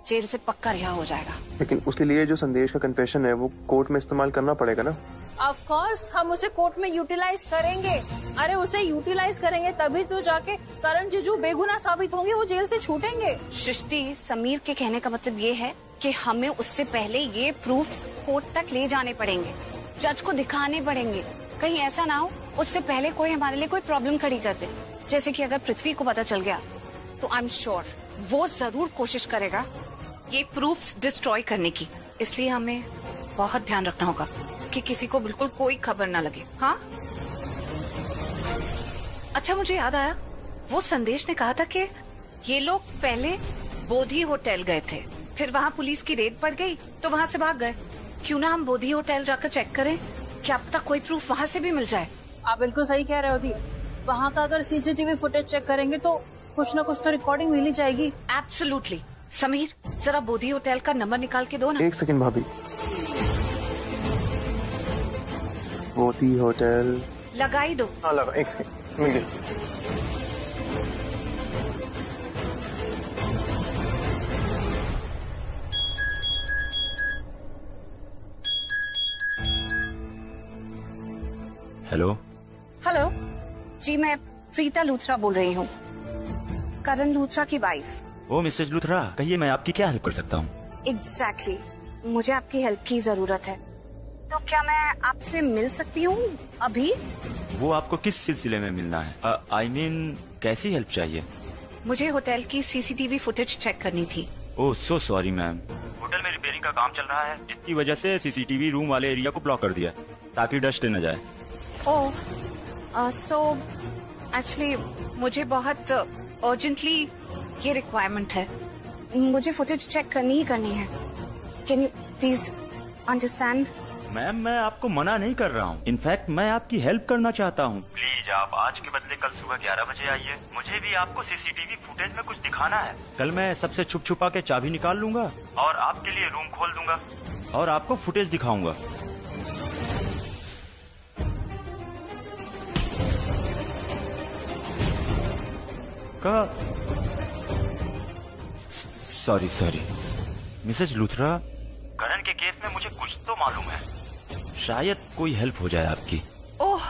जेल से पक्का रिहा हो जाएगा। लेकिन उसके लिए जो संदेश का कन्फेशन है वो कोर्ट में इस्तेमाल करना पड़ेगा ना। ऑफ कोर्स हम उसे कोर्ट में यूटिलाइज करेंगे। अरे उसे यूटिलाइज करेंगे तभी तो जाके करण जीजू बेगुनाह साबित होंगे, वो जेल से छूटेंगे। सृष्टि, समीर के कहने का मतलब ये है कि हमें उससे पहले ये प्रूफ्स कोर्ट तक ले जाने पड़ेंगे, जज को दिखाने पड़ेंगे। कहीं ऐसा ना हो उससे पहले कोई हमारे लिए कोई प्रॉब्लम खड़ी कर दे। जैसे कि अगर पृथ्वी को पता चल गया तो आई एम श्योर वो जरूर कोशिश करेगा ये प्रूफ्स डिस्ट्रॉय करने की। इसलिए हमें बहुत ध्यान रखना होगा कि किसी को बिल्कुल कोई खबर ना लगे। हाँ अच्छा, मुझे याद आया, वो संदेश ने कहा था कि ये लोग पहले बोधी होटल गए थे, फिर वहाँ पुलिस की रेड पड़ गई तो वहाँ से भाग गए। क्यों ना हम बोधी होटल जाकर चेक करें, क्या अब तक कोई प्रूफ वहाँ से भी मिल जाए। आप बिल्कुल सही कह रहे हो दी, वहाँ का अगर सीसीटीवी फुटेज चेक करेंगे तो कुछ न कुछ तो रिकॉर्डिंग मिल ही जाएगी। एब्सोल्युटली। समीर जरा बोधी होटल का नंबर निकाल के दो ना। 1 सेकंड भाभी। बोधी होटल लगा ही दो। हाँ लगा, 1 सेकंड मिल गई। हेलो। हेलो जी, मैं प्रीता लूथरा बोल रही हूँ, करण लूथरा की वाइफ। ओ मिसेज लूथरा, कहिए मैं आपकी क्या हेल्प कर सकता हूँ? एग्जैक्टली, मुझे आपकी हेल्प की जरूरत है। तो क्या मैं आपसे मिल सकती हूँ अभी? वो आपको किस सिलसिले में मिलना है? आई मीन कैसी हेल्प चाहिए? मुझे होटल की सीसीटीवी फुटेज चेक करनी थी। ओह सो सॉरी मैम, होटल में रिपेयरिंग का काम चल रहा है, जिसकी वजह से सीसीटीवी रूम वाले एरिया को ब्लॉक कर दिया ताकि डस्ट न जाए। ओह सो एक्चुअली मुझे बहुत अर्जेंटली ये रिक्वायरमेंट है, मुझे फुटेज चेक करनी ही करनी है। Can you please understand? Ma'am मैं आपको मना नहीं कर रहा हूँ, इनफैक्ट मैं आपकी हेल्प करना चाहता हूँ। प्लीज आप आज के बदले कल सुबह 11 बजे आइए, मुझे भी आपको सीसीटीवी फुटेज में कुछ दिखाना है। कल मैं सबसे छुप छुपा के चाबी निकाल लूंगा और आपके लिए रूम खोल दूंगा और आपको फुटेज दिखाऊंगा। सॉरी मिसेज लूथरा, करण के केस में मुझे कुछ तो मालूम है, शायद कोई हेल्प हो जाए आपकी। Oh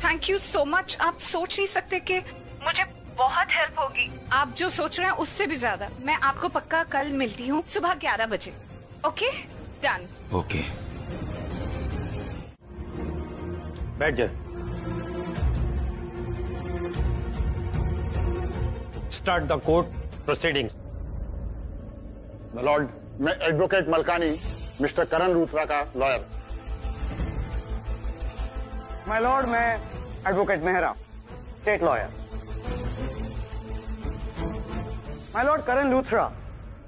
thank you so much. आप सोच नहीं सकते कि मुझे बहुत हेल्प होगी। आप जो सोच रहे हैं उससे भी ज्यादा। मैं आपको पक्का कल मिलती हूँ सुबह 11 बजे। Okay done. ओके बैठ जा। Start the court proceedings. Lord, मैं एडवोकेट मलकानी, मिस्टर करण लूथरा का लॉयर। माय लॉर्ड, मैं advocate Mehra, state lawyer. My Lord, Karan Luthra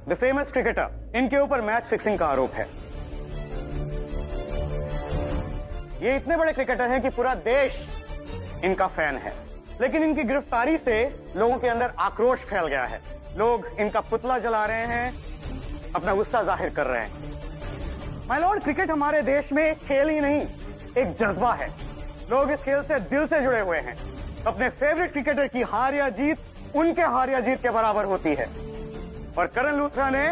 the famous cricketer, इनके ऊपर मैच फिक्सिंग का आरोप है। ये इतने बड़े क्रिकेटर हैं कि पूरा देश इनका फैन है, लेकिन इनकी गिरफ्तारी से लोगों के अंदर आक्रोश फैल गया है। लोग इनका पुतला जला रहे हैं, अपना गुस्सा जाहिर कर रहे हैं। माय लॉर्ड, क्रिकेट हमारे देश में एक खेल ही नहीं, एक जज्बा है। लोग इस खेल से दिल से जुड़े हुए हैं। अपने फेवरेट क्रिकेटर की हार या जीत उनके हार या जीत के बराबर होती है, और करण लूथरा ने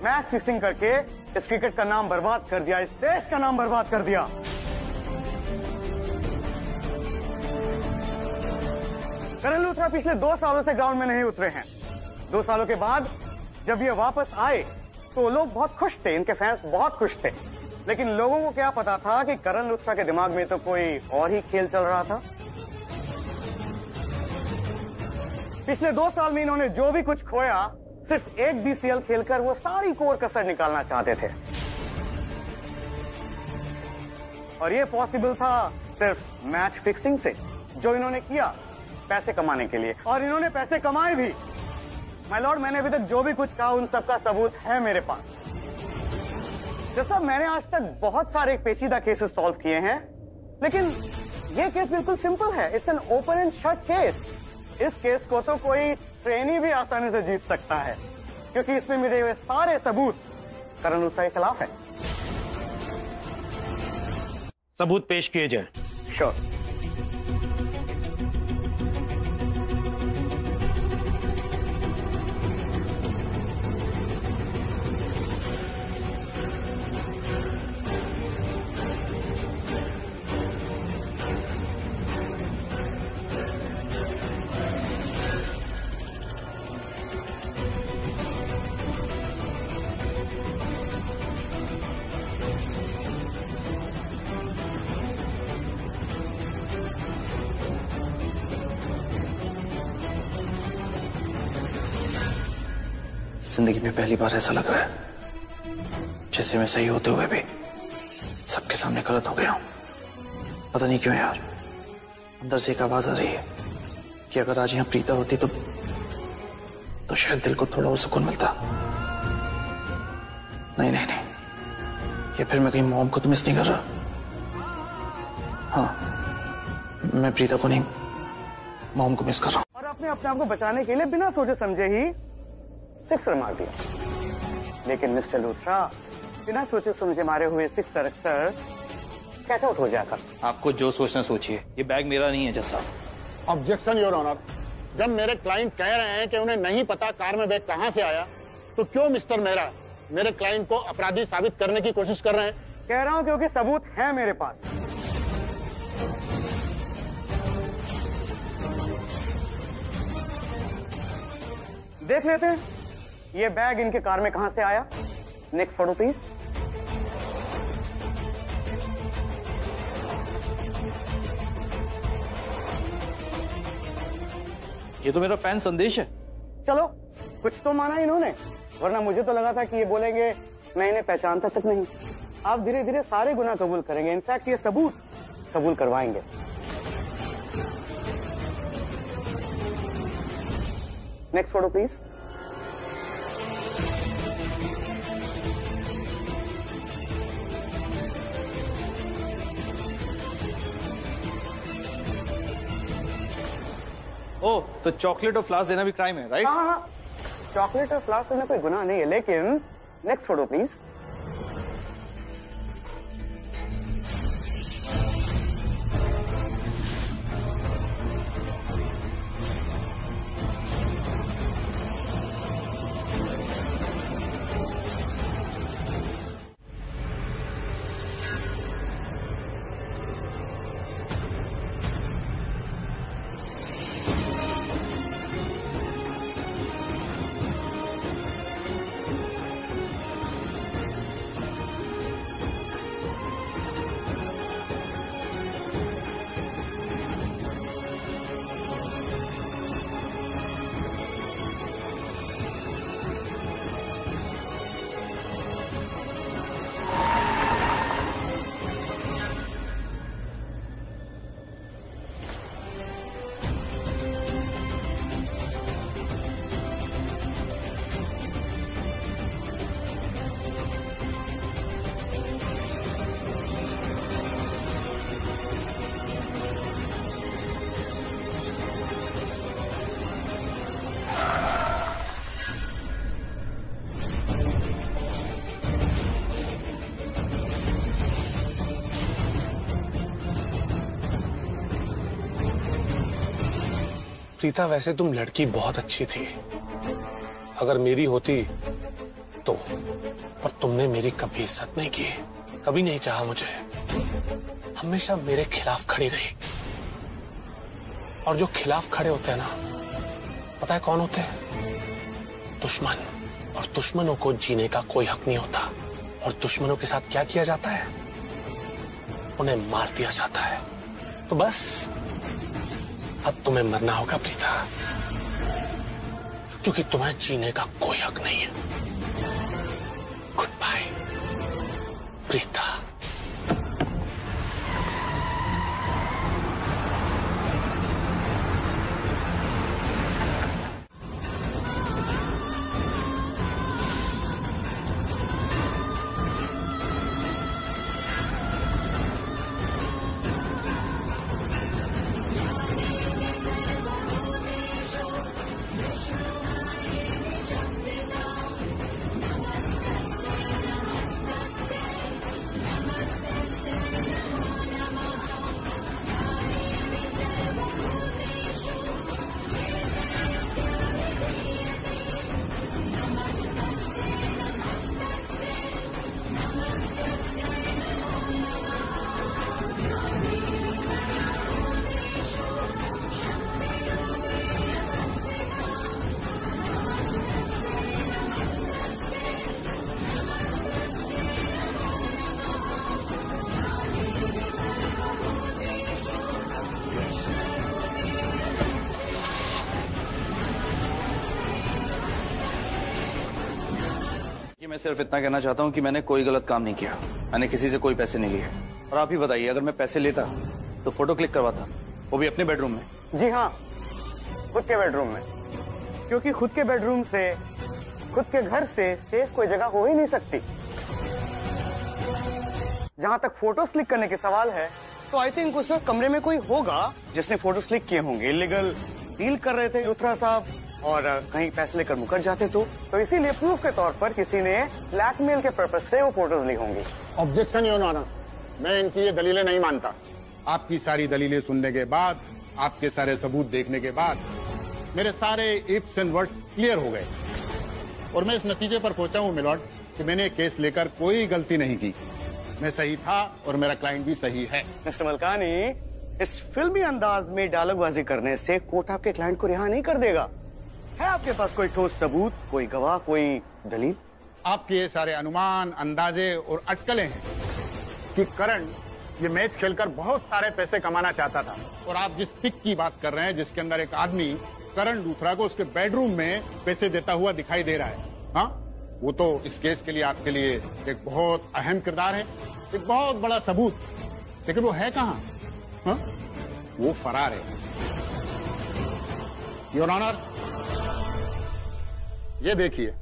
मैच फिक्सिंग करके इस क्रिकेट का नाम बर्बाद कर दिया, इस देश का नाम बर्बाद कर दिया। करण लूथरा पिछले 2 सालों से ग्राउंड में नहीं उतरे हैं। 2 सालों के बाद जब ये वापस आए तो लोग बहुत खुश थे, इनके फैंस बहुत खुश थे, लेकिन लोगों को क्या पता था कि करण लूथरा के दिमाग में तो कोई और ही खेल चल रहा था। पिछले 2 साल में इन्होंने जो भी कुछ खोया, सिर्फ एक बीसीएल खेलकर वो सारी कोर कसर निकालना चाहते थे, और ये पॉसिबल था सिर्फ मैच फिक्सिंग से, जो इन्होंने किया पैसे कमाने के लिए, और इन्होंने पैसे कमाए भी। माय लॉर्ड, मैंने अभी तक जो भी कुछ कहा उन सबका सबूत है मेरे पास। जैसा मैंने आज तक बहुत सारे पेचीदा केसेस सॉल्व किए हैं, लेकिन ये केस बिल्कुल सिंपल है। It's an open and shut case. इस केस को तो कोई ट्रेनी भी आसानी से जीत सकता है, क्योंकि इसमें मिले हुए सारे सबूत करण लूथरा के खिलाफ है। सबूत पेश किए जाए। श्योर। जिंदगी में पहली बार ऐसा लग रहा है जैसे मैं सही होते हुए भी सबके सामने गलत हो गया हूं। पता नहीं क्यों यार, अंदर से एक आवाज आ रही है कि अगर आज यहां प्रीता होती तो शायद दिल को थोड़ा और सुकून मिलता। नहीं नहीं नहीं, या फिर मैं कहीं मॉम को तो मिस नहीं कर रहा। हाँ, मैं प्रीता को नहीं, मॉम को मिस कर रहा हूं। और अपने आप को बचाने के लिए बिना सोचे समझे ही सिक्सर मार दिया। लेकिन मिस्टर लूथरा, बिना सोचे समझे मारे हुए सिक्सर अक्सर कैसे आउट हो जाता? आपको जो सोचना सोचिए, ये बैग मेरा नहीं है जैसा। Objection your honour. जब मेरे क्लाइंट कह रहे हैं कि उन्हें नहीं पता कार में बैग कहां से आया, तो क्यों मिस्टर मेहरा मेरे क्लाइंट को अपराधी साबित करने की कोशिश कर रहे हैं? कह रहा हूं क्योंकि सबूत है मेरे पास। देख लेते हैं ये बैग इनके कार में कहां से आया। Next photo please. ये तो मेरा फैन संदेश है। चलो कुछ तो माना इन्होंने, वरना मुझे तो लगा था कि ये बोलेंगे मैं इन्हें पहचानता तक नहीं। आप धीरे धीरे सारे गुनाह कबूल करेंगे, इनफैक्ट ये सबूत कबूल करवाएंगे। Next photo please. ओ, तो चॉकलेट और फ्लास्क देना भी क्राइम है, राइट? हाँ, चॉकलेट और फ्लास्क देना कोई गुनाह नहीं है, लेकिन नेक्स्ट फोटो प्लीज। प्रीता, वैसे तुम लड़की बहुत अच्छी थी, अगर मेरी होती तो, पर तुमने मेरी कभी इज्जत नहीं की, कभी नहीं चाहा मुझे, हमेशा मेरे खिलाफ खड़ी रही। और जो खिलाफ खड़े होते हैं ना, पता है कौन होते हैं? दुश्मन। और दुश्मनों को जीने का कोई हक नहीं होता। और दुश्मनों के साथ क्या किया जाता है? उन्हें मार दिया जाता है। तो बस अब तुम्हें मरना होगा प्रीता, क्योंकि तुम्हें जीने का कोई हक नहीं है। Goodbye Preeta. मैं सिर्फ इतना कहना चाहता हूँ कि मैंने कोई गलत काम नहीं किया, मैंने किसी से कोई पैसे नहीं लिए। और आप ही बताइए, अगर मैं पैसे लेता तो फोटो क्लिक करवाता, वो भी अपने बेडरूम में? जी हाँ, खुद के बेडरूम में, क्योंकि खुद के बेडरूम से, खुद के घर से सेफ कोई जगह हो ही नहीं सकती। जहां तक फोटो क्लिक करने के सवाल है, तो आई थिंक उस वक्त कमरे में कोई होगा जिसने फोटो क्लिक किए होंगे। इलीगल डील कर रहे थे लुथरा साहब, और कहीं पैसे लेकर मुकर जाते तो इसीलिए प्रूफ के तौर पर किसी ने ब्लैकमेल के पर्पज से वो फोटोज ली होंगी। ऑब्जेक्शन योर ऑनर, मैं इनकी ये दलीलें नहीं मानता। आपकी सारी दलीलें सुनने के बाद, आपके सारे सबूत देखने के बाद मेरे सारे इफ्स एंड वर्ड्स क्लियर हो गए और मैं इस नतीजे पर पहुंचा हूं मिलॉर्ड कि मैंने केस लेकर कोई गलती नहीं की। मैं सही था और मेरा क्लाइंट भी सही है। मिस्टर मलकानी, इस फिल्मी अंदाज में डायलॉगबाजी करने से कोर्ट आपके क्लाइंट को रिहा नहीं कर देगा। है आपके पास कोई ठोस सबूत, कोई गवाह, कोई दलील? आपके ये सारे अनुमान, अंदाजे और अटकलें हैं कि करण ये मैच खेलकर बहुत सारे पैसे कमाना चाहता था। और आप जिस पिक की बात कर रहे हैं जिसके अंदर एक आदमी करण लूथरा को उसके बेडरूम में पैसे देता हुआ दिखाई दे रहा है, हाँ, वो तो इस केस के लिए आपके लिए एक बहुत अहम किरदार है, एक बहुत बड़ा सबूत। लेकिन वो है कहाँ? हाँ? वो फरार है। योर ऑनर, ये देखिए,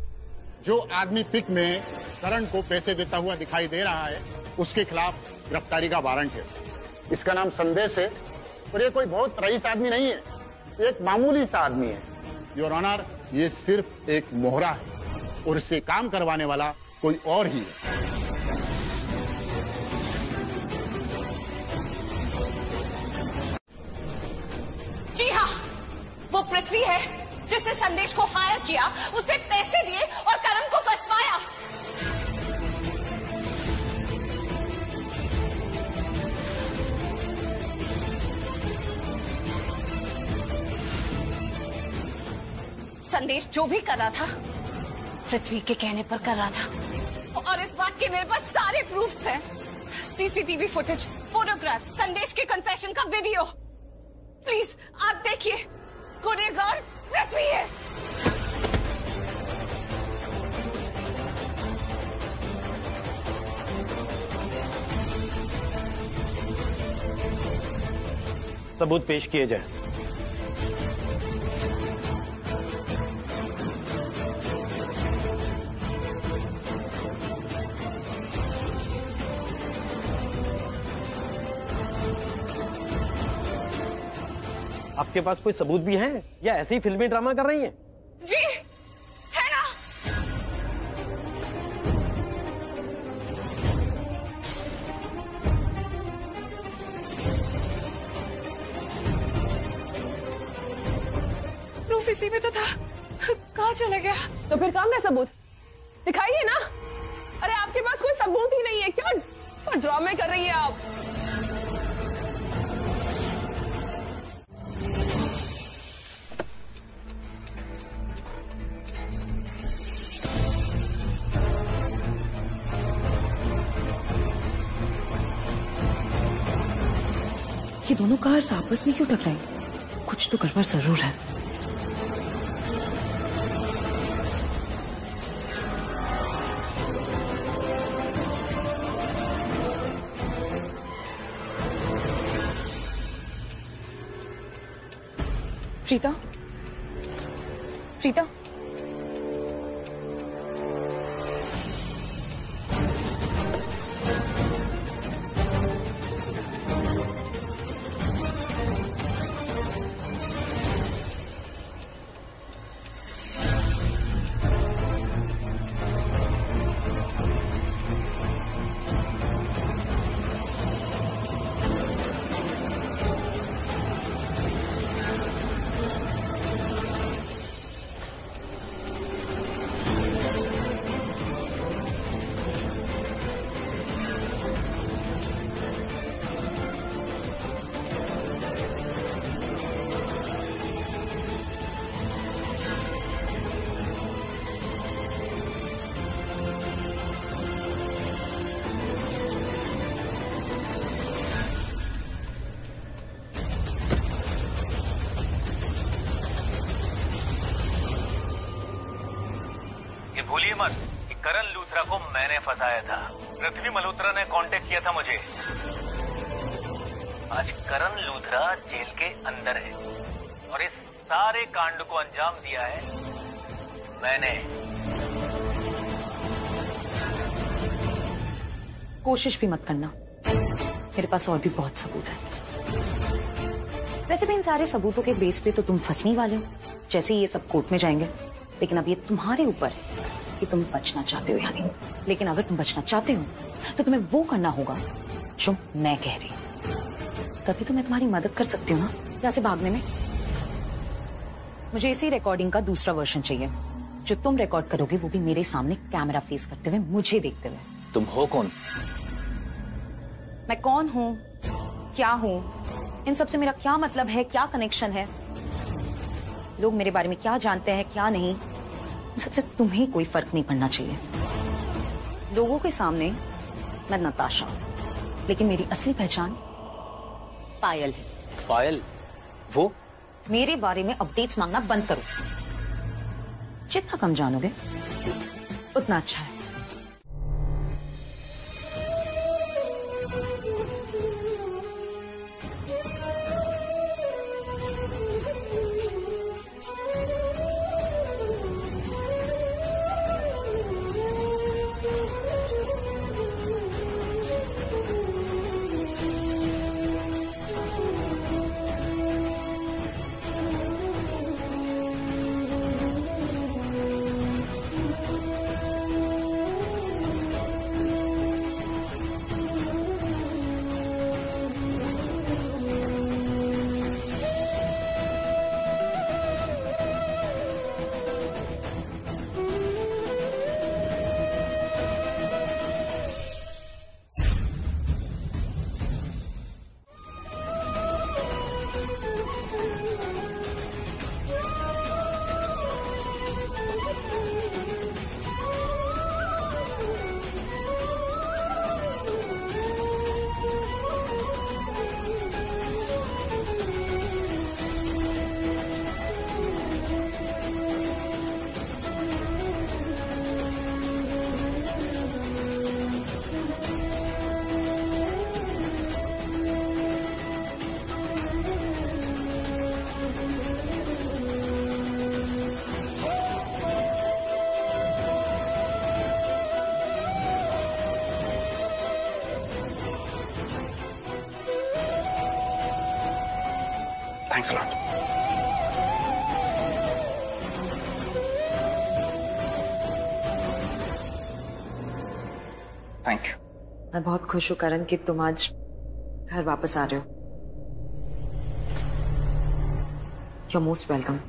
जो आदमी पिक में करण को पैसे देता हुआ दिखाई दे रहा है उसके खिलाफ गिरफ्तारी का वारंट है। इसका नाम संदेश है और ये कोई बहुत रईस आदमी नहीं है, एक मामूली सा आदमी है। योर ऑनर, ये सिर्फ एक मोहरा है और इससे काम करवाने वाला कोई और ही है। जी हाँ, वो पृथ्वी है जिसने संदेश को हायर किया, उसे पैसे दिए और करण को फंसवाया। संदेश जो भी कर रहा था पृथ्वी के कहने पर कर रहा था, और इस बात के मेरे पास सारे प्रूफ्स हैं। सीसीटीवी फुटेज, फोटोग्राफ, संदेश के कन्फेशन का वीडियो। प्लीज आप देखिए, गुनहगार पृथ्वी है। सबूत पेश किए जाए। आपके पास कोई सबूत भी है या ऐसे ही फिल्मी ड्रामा कर रही हैं? जी है ना। प्रूफ इसी में तो था, कहाँ चला गया? तो फिर कहाँ है सबूत? दिखाइए ना। अरे आपके पास कोई सबूत ही नहीं है, क्यों ड्रामे कर रही है आप? ये दोनों कार्स आपस में क्यों टकराई? कुछ तो गड़बड़ जरूर है। प्रीता, प्रीता, भूलिए मत कि करण लूथरा को मैंने फंसाया था। पृथ्वी मल्होत्रा ने कांटेक्ट किया था मुझे। आज करण लूथरा जेल के अंदर है और इस सारे कांड को अंजाम दिया है मैंने। कोशिश भी मत करना, मेरे पास और भी बहुत सबूत है। वैसे भी इन सारे सबूतों के बेस पे तो तुम फंसने वाले हो जैसे ही ये सब कोर्ट में जाएंगे। लेकिन अब ये तुम्हारे ऊपर है कि तुम बचना चाहते हो या नहीं। लेकिन अगर तुम बचना चाहते हो तो तुम्हें वो करना होगा जो मैं कह रही हूँ। तभी तो मैं तुम्हारी मदद कर सकती हूँ ना यहाँ से भागने में। मुझे इसी रिकॉर्डिंग का दूसरा वर्जन चाहिए। जो तुम रिकॉर्ड करोगे वो भी मेरे सामने कैमरा फेस करते हुए, मुझे देखते हुए। तुम हो कौन? मैं कौन हूँ, क्या हूँ, इन सब से मेरा क्या मतलब है, क्या कनेक्शन है, लोग मेरे बारे में क्या जानते हैं क्या नहीं, सबसे तुम्हें कोई फर्क नहीं पड़ना चाहिए। लोगों के सामने मैं नताशा, लेकिन मेरी असली पहचान पायल है। पायल? वो? मेरे बारे में अपडेट्स मांगना बंद करो। जितना कम जानोगे उतना अच्छा है। Thanks a lot. Thank you. मैं बहुत खुश हूँ करण कि तुम आज घर वापस आ रहे हो। You're most welcome.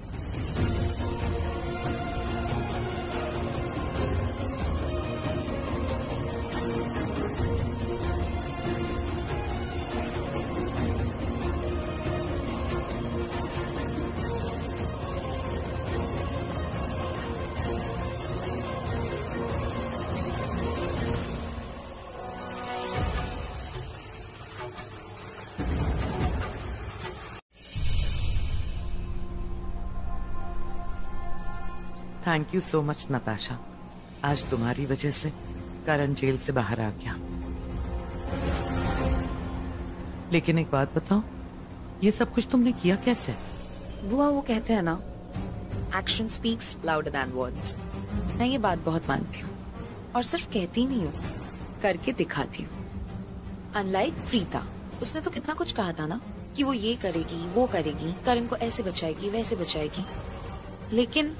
Thank you so much Natasha. आज तुम्हारी वजह से करण जेल से बाहर आ गया। लेकिन एक बात बताओ, ये सब कुछ तुमने किया कैसे? बुआ वो कहते हैं ना, action speaks louder than words. मैं ये बात बहुत मानती हूँ और सिर्फ कहती नहीं हूँ, करके दिखाती हूँ। अनलाइक प्रीता, उसने तो कितना कुछ कहा था ना कि वो ये करेगी वो करेगी, करण को ऐसे बचाएगी वैसे बचाएगी, लेकिन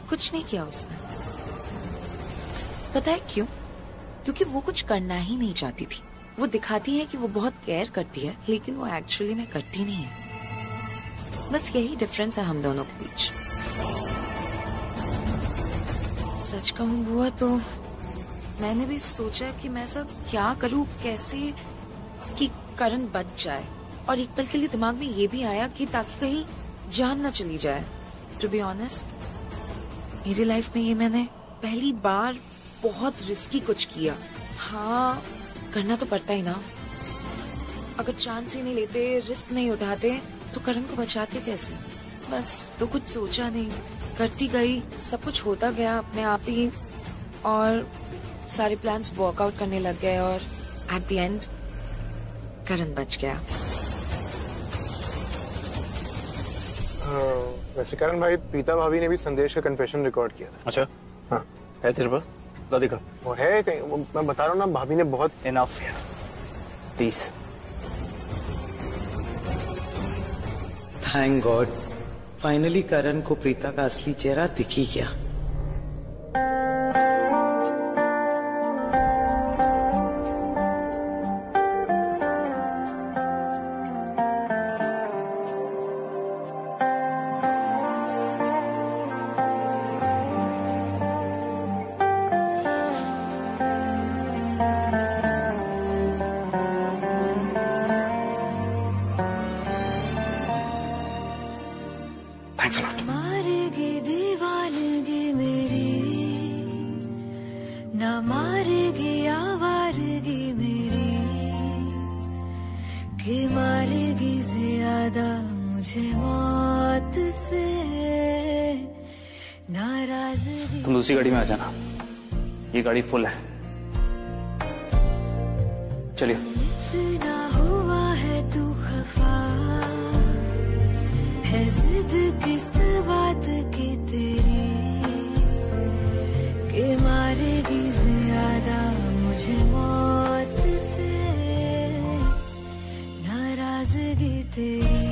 कुछ नहीं किया उसने। पता है क्यों? क्योंकि वो कुछ करना ही नहीं चाहती थी। वो दिखाती है कि वो बहुत केयर करती है, लेकिन वो एक्चुअली में करती नहीं है। बस यही डिफरेंस है हम दोनों के बीच। सच कहूँ बुआ तो मैंने भी सोचा कि मैं सब क्या करूँ, कैसे कि करण बच जाए, और एक पल के लिए दिमाग में ये भी आया कि ताकि कहीं जान न चली जाए। टू बी ऑनेस्ट, मेरी लाइफ में ये मैंने पहली बार बहुत रिस्की कुछ किया। हाँ, करना तो पड़ता ही ना। अगर चांस ही नहीं लेते, रिस्क नहीं उठाते, तो करण को बचाते कैसे? बस तो कुछ सोचा नहीं, करती गई, सब कुछ होता गया अपने आप ही, और सारे प्लान्स वर्कआउट करने लग गए, और एट द एंड करण बच गया। वैसे करण भाई, प्रीता भाभी ने भी संदेश का कन्फेशन रिकॉर्ड किया था। अच्छा, हाँ है तेरे पास? ला दिखा। वो है कहीं, मैं बता रहा हूँ ना, भाभी ने बहुत। Enough please. Thank God, finally Karan को प्रीता का असली चेहरा दिख ही गया। Thanks a lot. तुम दूसरी गाड़ी में आ जाना, ये गाड़ी फुल है। चलिए। हुआ है तू खफा है, जिद किस बात की तेरी के मारेगी ज्यादा मुझे मौत से नाराजगी तेरी।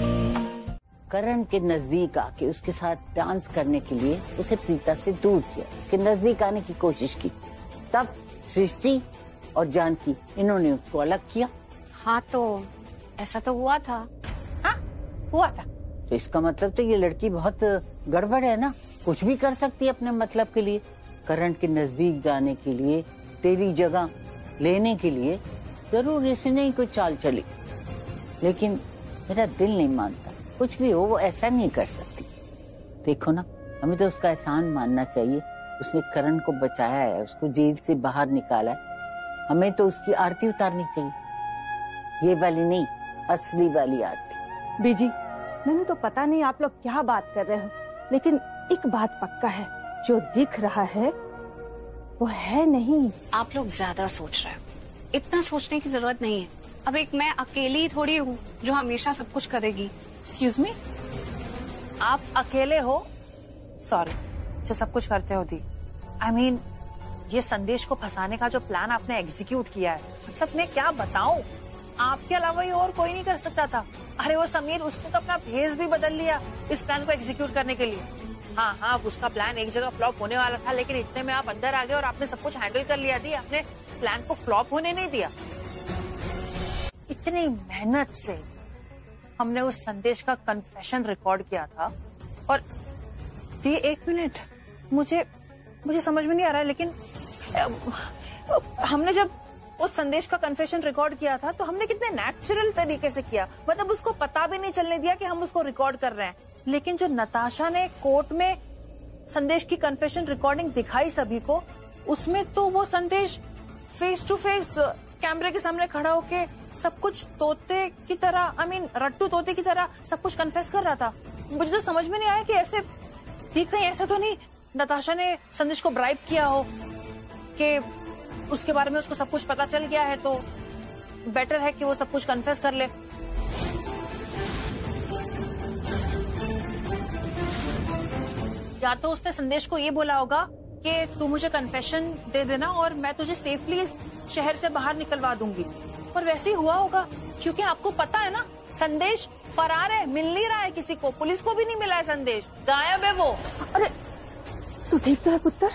करण के नजदीक आके उसके साथ डांस करने के लिए उसे प्रीता से दूर किया, उसके नजदीक आने की कोशिश की, तब सृष्टि और जानकी इन्होंने उसको अलग किया। हाँ तो ऐसा तो हुआ था। हाँ हुआ था। तो इसका मतलब तो ये लड़की बहुत गड़बड़ है ना, कुछ भी कर सकती है अपने मतलब के लिए। करण के नजदीक जाने के लिए, तेरी जगह लेने के लिए जरूर इसने ही कोई चाल चली, लेकिन मेरा दिल नहीं मानता, कुछ भी हो वो ऐसा नहीं कर सकती। देखो ना, हमें तो उसका एहसान मानना चाहिए, उसने करण को बचाया है, उसको जेल से बाहर निकाला है, हमें तो उसकी आरती उतारनी चाहिए, ये वाली नहीं, असली वाली आरती। बीजी, मैंने तो पता नहीं आप लोग क्या बात कर रहे हो, लेकिन एक बात पक्का है, जो दिख रहा है वो है नहीं। आप लोग ज्यादा सोच रहे हो, इतना सोचने की जरूरत नहीं है। अब एक मैं अकेली थोड़ी हूँ जो हमेशा सब कुछ करेगी। एक्सक्यूज मी, आप अकेले हो? सॉरी, जो सब कुछ करते हो दी। आई मीन, ये संदेश को फंसाने का जो प्लान आपने एग्जीक्यूट किया है, मतलब मैं क्या बताऊं, आपके अलावा ये और कोई नहीं कर सकता था। अरे वो समीर, उसने तो अपना भेस भी बदल लिया इस प्लान को एग्जीक्यूट करने के लिए। हाँ, उसका प्लान एक जगह फ्लॉप होने वाला था, लेकिन इतने में आप अंदर आ गए और आपने सब कुछ हैंडल कर लिया। दी, आपने प्लान को फ्लॉप होने नहीं दिया। इतनी मेहनत से हमने उस संदेश का कन्फेशन रिकॉर्ड किया था, और दी एक मिनट, मुझे समझ में नहीं आ रहा है, लेकिन हमने जब उस संदेश का कन्फेशन रिकॉर्ड किया था तो हमने कितने नेचुरल तरीके से किया, मतलब उसको पता भी नहीं चलने दिया कि हम उसको रिकॉर्ड कर रहे हैं। लेकिन जो नताशा ने कोर्ट में संदेश की कन्फेशन रिकॉर्डिंग दिखाई सभी को, उसमें तो वो संदेश फेस टू फेस कैमरे के सामने खड़ा होके सब कुछ तोते की तरह, आई मीन रट्टू तोते की तरह सब कुछ कन्फेस कर रहा था। मुझे तो समझ में नहीं आया कि ऐसे ठीक नहीं, ऐसा तो नहीं नताशा ने संदेश को ब्राइब किया हो कि उसके बारे में उसको सब कुछ पता चल गया है, तो बेटर है कि वो सब कुछ कन्फेस कर ले। या तो उसने संदेश को ये बोला होगा कि तू मुझे कन्फेशन दे देना और मैं तुझे सेफली इस शहर से बाहर निकलवा दूंगी, और वैसे ही हुआ होगा, क्योंकि आपको पता है ना, संदेश फरार है, मिल नहीं रहा है किसी को, पुलिस को भी नहीं मिला है संदेश, गायब है वो। अरे तू ठीक तो है पुत्र?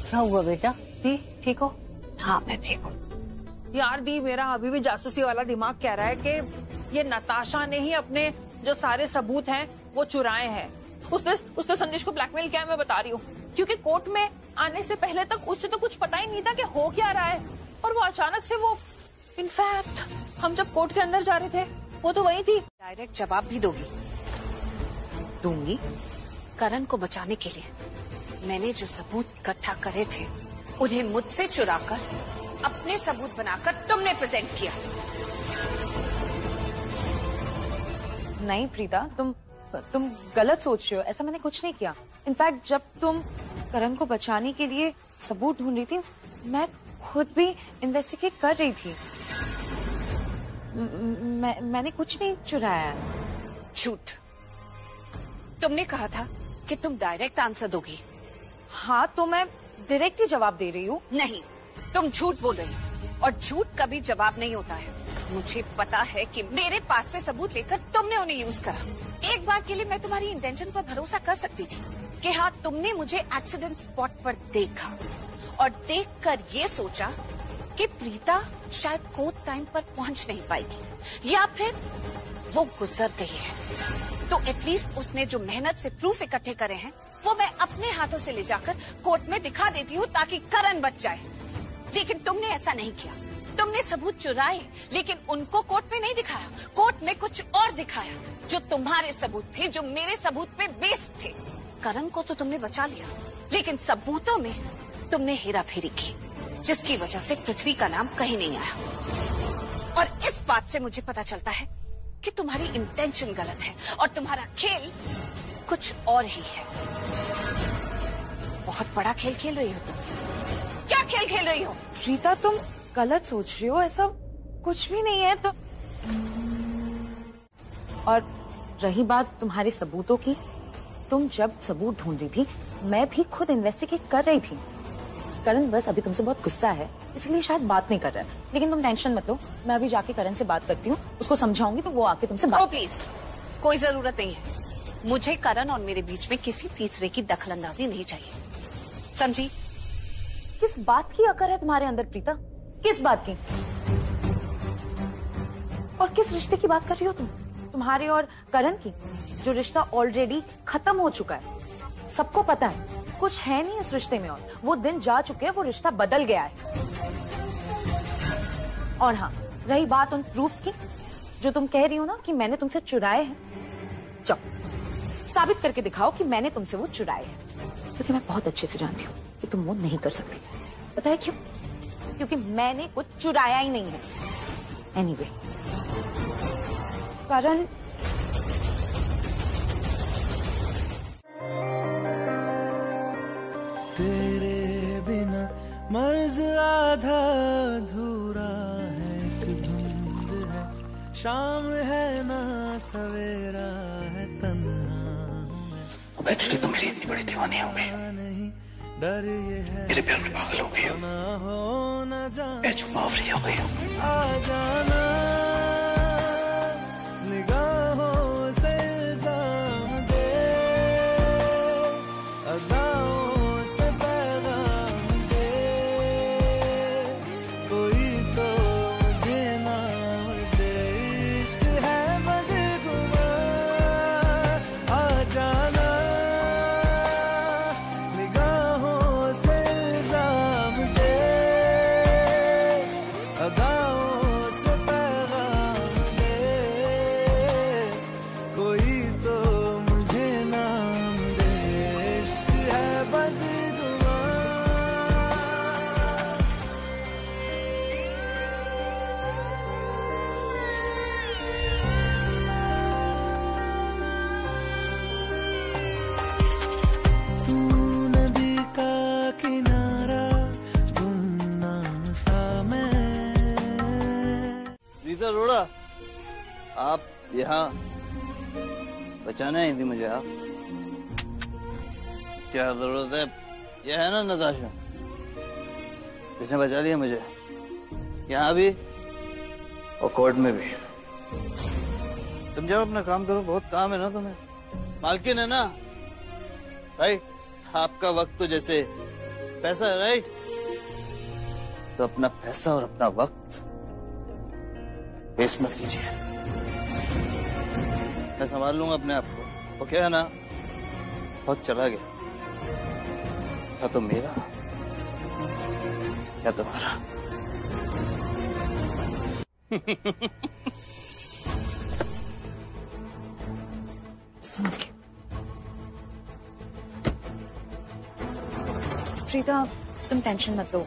क्या हुआ बेटा? दी ठीक हो? हाँ मैं ठीक हूँ। यार दी, मेरा अभी भी जासूसी वाला दिमाग कह रहा है कि ये नताशा ने ही अपने जो सारे सबूत हैं वो चुराए हैं। उसने संदेश को ब्लैकमेल किया, मैं बता रही हूँ, क्योंकि कोर्ट में आने से पहले तक उससे तो कुछ पता ही नहीं था कि हो क्या रहा है, और वो अचानक से वो, इनफैक्ट हम जब कोर्ट के अंदर जा रहे थे वो तो वही थी। डायरेक्ट जवाब भी दूंगी। करण को बचाने के लिए मैंने जो सबूत इकट्ठा करे थे उन्हें मुझसे चुराकर अपने सबूत बनाकर तुमने प्रेजेंट किया। नहीं प्रीता, तुम गलत सोच रहे हो, ऐसा मैंने कुछ नहीं किया। इनफैक्ट जब तुम करण को बचाने के लिए सबूत ढूंढ रही थी, मैं खुद भी इन्वेस्टिगेट कर रही थी। मैंने कुछ नहीं चुराया। झूठ। तुमने कहा था कि तुम डायरेक्ट आंसर दोगी। हाँ तो मैं डायरेक्ट ही जवाब दे रही हूँ। नहीं, तुम झूठ बोल रही हो, और झूठ कभी जवाब नहीं होता है। मुझे पता है कि मेरे पास से सबूत लेकर तुमने उन्हें यूज करा। एक बार के लिए मैं तुम्हारी इंटेंशन पर भरोसा कर सकती थी कि हाँ, तुमने मुझे एक्सीडेंट स्पॉट पर देखा और देखकर ये सोचा कि प्रीता शायद कोर्ट टाइम पर पहुंच नहीं पाएगी या फिर वो गुजर गई है, तो एटलीस्ट उसने जो मेहनत से प्रूफ इकट्ठे करे हैं वो मैं अपने हाथों से ले जाकर कोर्ट में दिखा देती हूँ ताकि करण बच जाए। लेकिन तुमने ऐसा नहीं किया। तुमने सबूत चुराए लेकिन उनको कोर्ट में नहीं दिखाया, कोर्ट में कुछ और दिखाया जो तुम्हारे सबूत थे, जो मेरे सबूत पे बेस्ड थे। करण को तो तुमने बचा लिया, लेकिन सबूतों में तुमने हेराफेरी की, जिसकी वजह से पृथ्वी का नाम कहीं नहीं आया। और इस बात से मुझे पता चलता है कि तुम्हारी इंटेंशन गलत है और तुम्हारा खेल कुछ और ही है। बहुत बड़ा खेल खेल रही हो तुम। क्या खेल खेल रही हो? रीता, तुम गलत सोच रही हो, ऐसा कुछ भी नहीं है। तो और रही बात तुम्हारे सबूतों की, तुम जब सबूत ढूंढ रही थी मैं भी खुद इन्वेस्टिगेट कर रही थी। करण बस अभी तुमसे बहुत गुस्सा है, इसलिए शायद बात नहीं कर रहा है। लेकिन तुम टेंशन मत लो, मैं अभी जाके करण से बात करती हूँ, उसको समझाऊंगी तो वो आके तुमसे बात। प्लीज, कोई जरूरत नहीं है। मुझे करण और मेरे बीच में किसी तीसरे की दखलंदाजी नहीं चाहिए, समझी? किस बात की अकड़ है तुम्हारे अंदर प्रीता? किस बात की? और किस रिश्ते की बात कर रही हो तुम? तुम्हारे और करण की, जो रिश्ता ऑलरेडी खत्म हो चुका है। सबको पता है कुछ है नहीं इस रिश्ते में, और वो दिन जा चुके हैं, वो रिश्ता बदल गया है। और हाँ, रही बात उन प्रूफ्स की जो तुम कह रही हो ना कि मैंने तुमसे चुराए हैं, जाओ साबित करके दिखाओ कि मैंने तुमसे वो चुराए हैं। क्योंकि मैं बहुत अच्छे से जानती हूँ कि तुम वो नहीं कर सकती। पता है क्यों? क्योंकि मैंने कुछ चुराया ही नहीं है। एनीवे, करण तेरे बिना मर्ज आधा अधूरा है, एक धुंध है, शाम है ना सवेरा है, तन्हा अब एक्चुअली तो मेरी इतनी बड़ी दीवानी हो गई, डर ये है मेरे प्यार में पागल हो गई हो, मैं चुमावरी हो गई हूँ। आ जाना निगाहों से इल्जाम दे, अदाओं से पैगाम दे, कोई तो मुझे नाम दे, इश्क है बदगुमान। आ जाना निगाहों से इल्जाम दे, अदाओं से पैगाम दे, कोई तो मुझे नाम दे, इश्क है बदगुमान। तू नदी का किनारा, गुमनाम सा मैं। रीता अरोड़ा, आप यहाँ बचाने आई थी मुझे? आप क्या जरूरत है? यह है ना नताशा, जिसने बचा लिया मुझे, यहाँ भी और कोर्ट में भी। तुम जाओ अपना काम करो, बहुत काम है ना तुम्हें। मालकिन है ना, राइट? आपका वक्त तो जैसे पैसा है, राइट? तो अपना पैसा और अपना वक्त वेस्ट मत कीजिए। मैं संभाल लूंगा अपने आप को, वो क्या है ना, वक्त चला गया, या तो मेरा या तुम्हारा। संभल के। प्रीता, तुम टेंशन मत लो,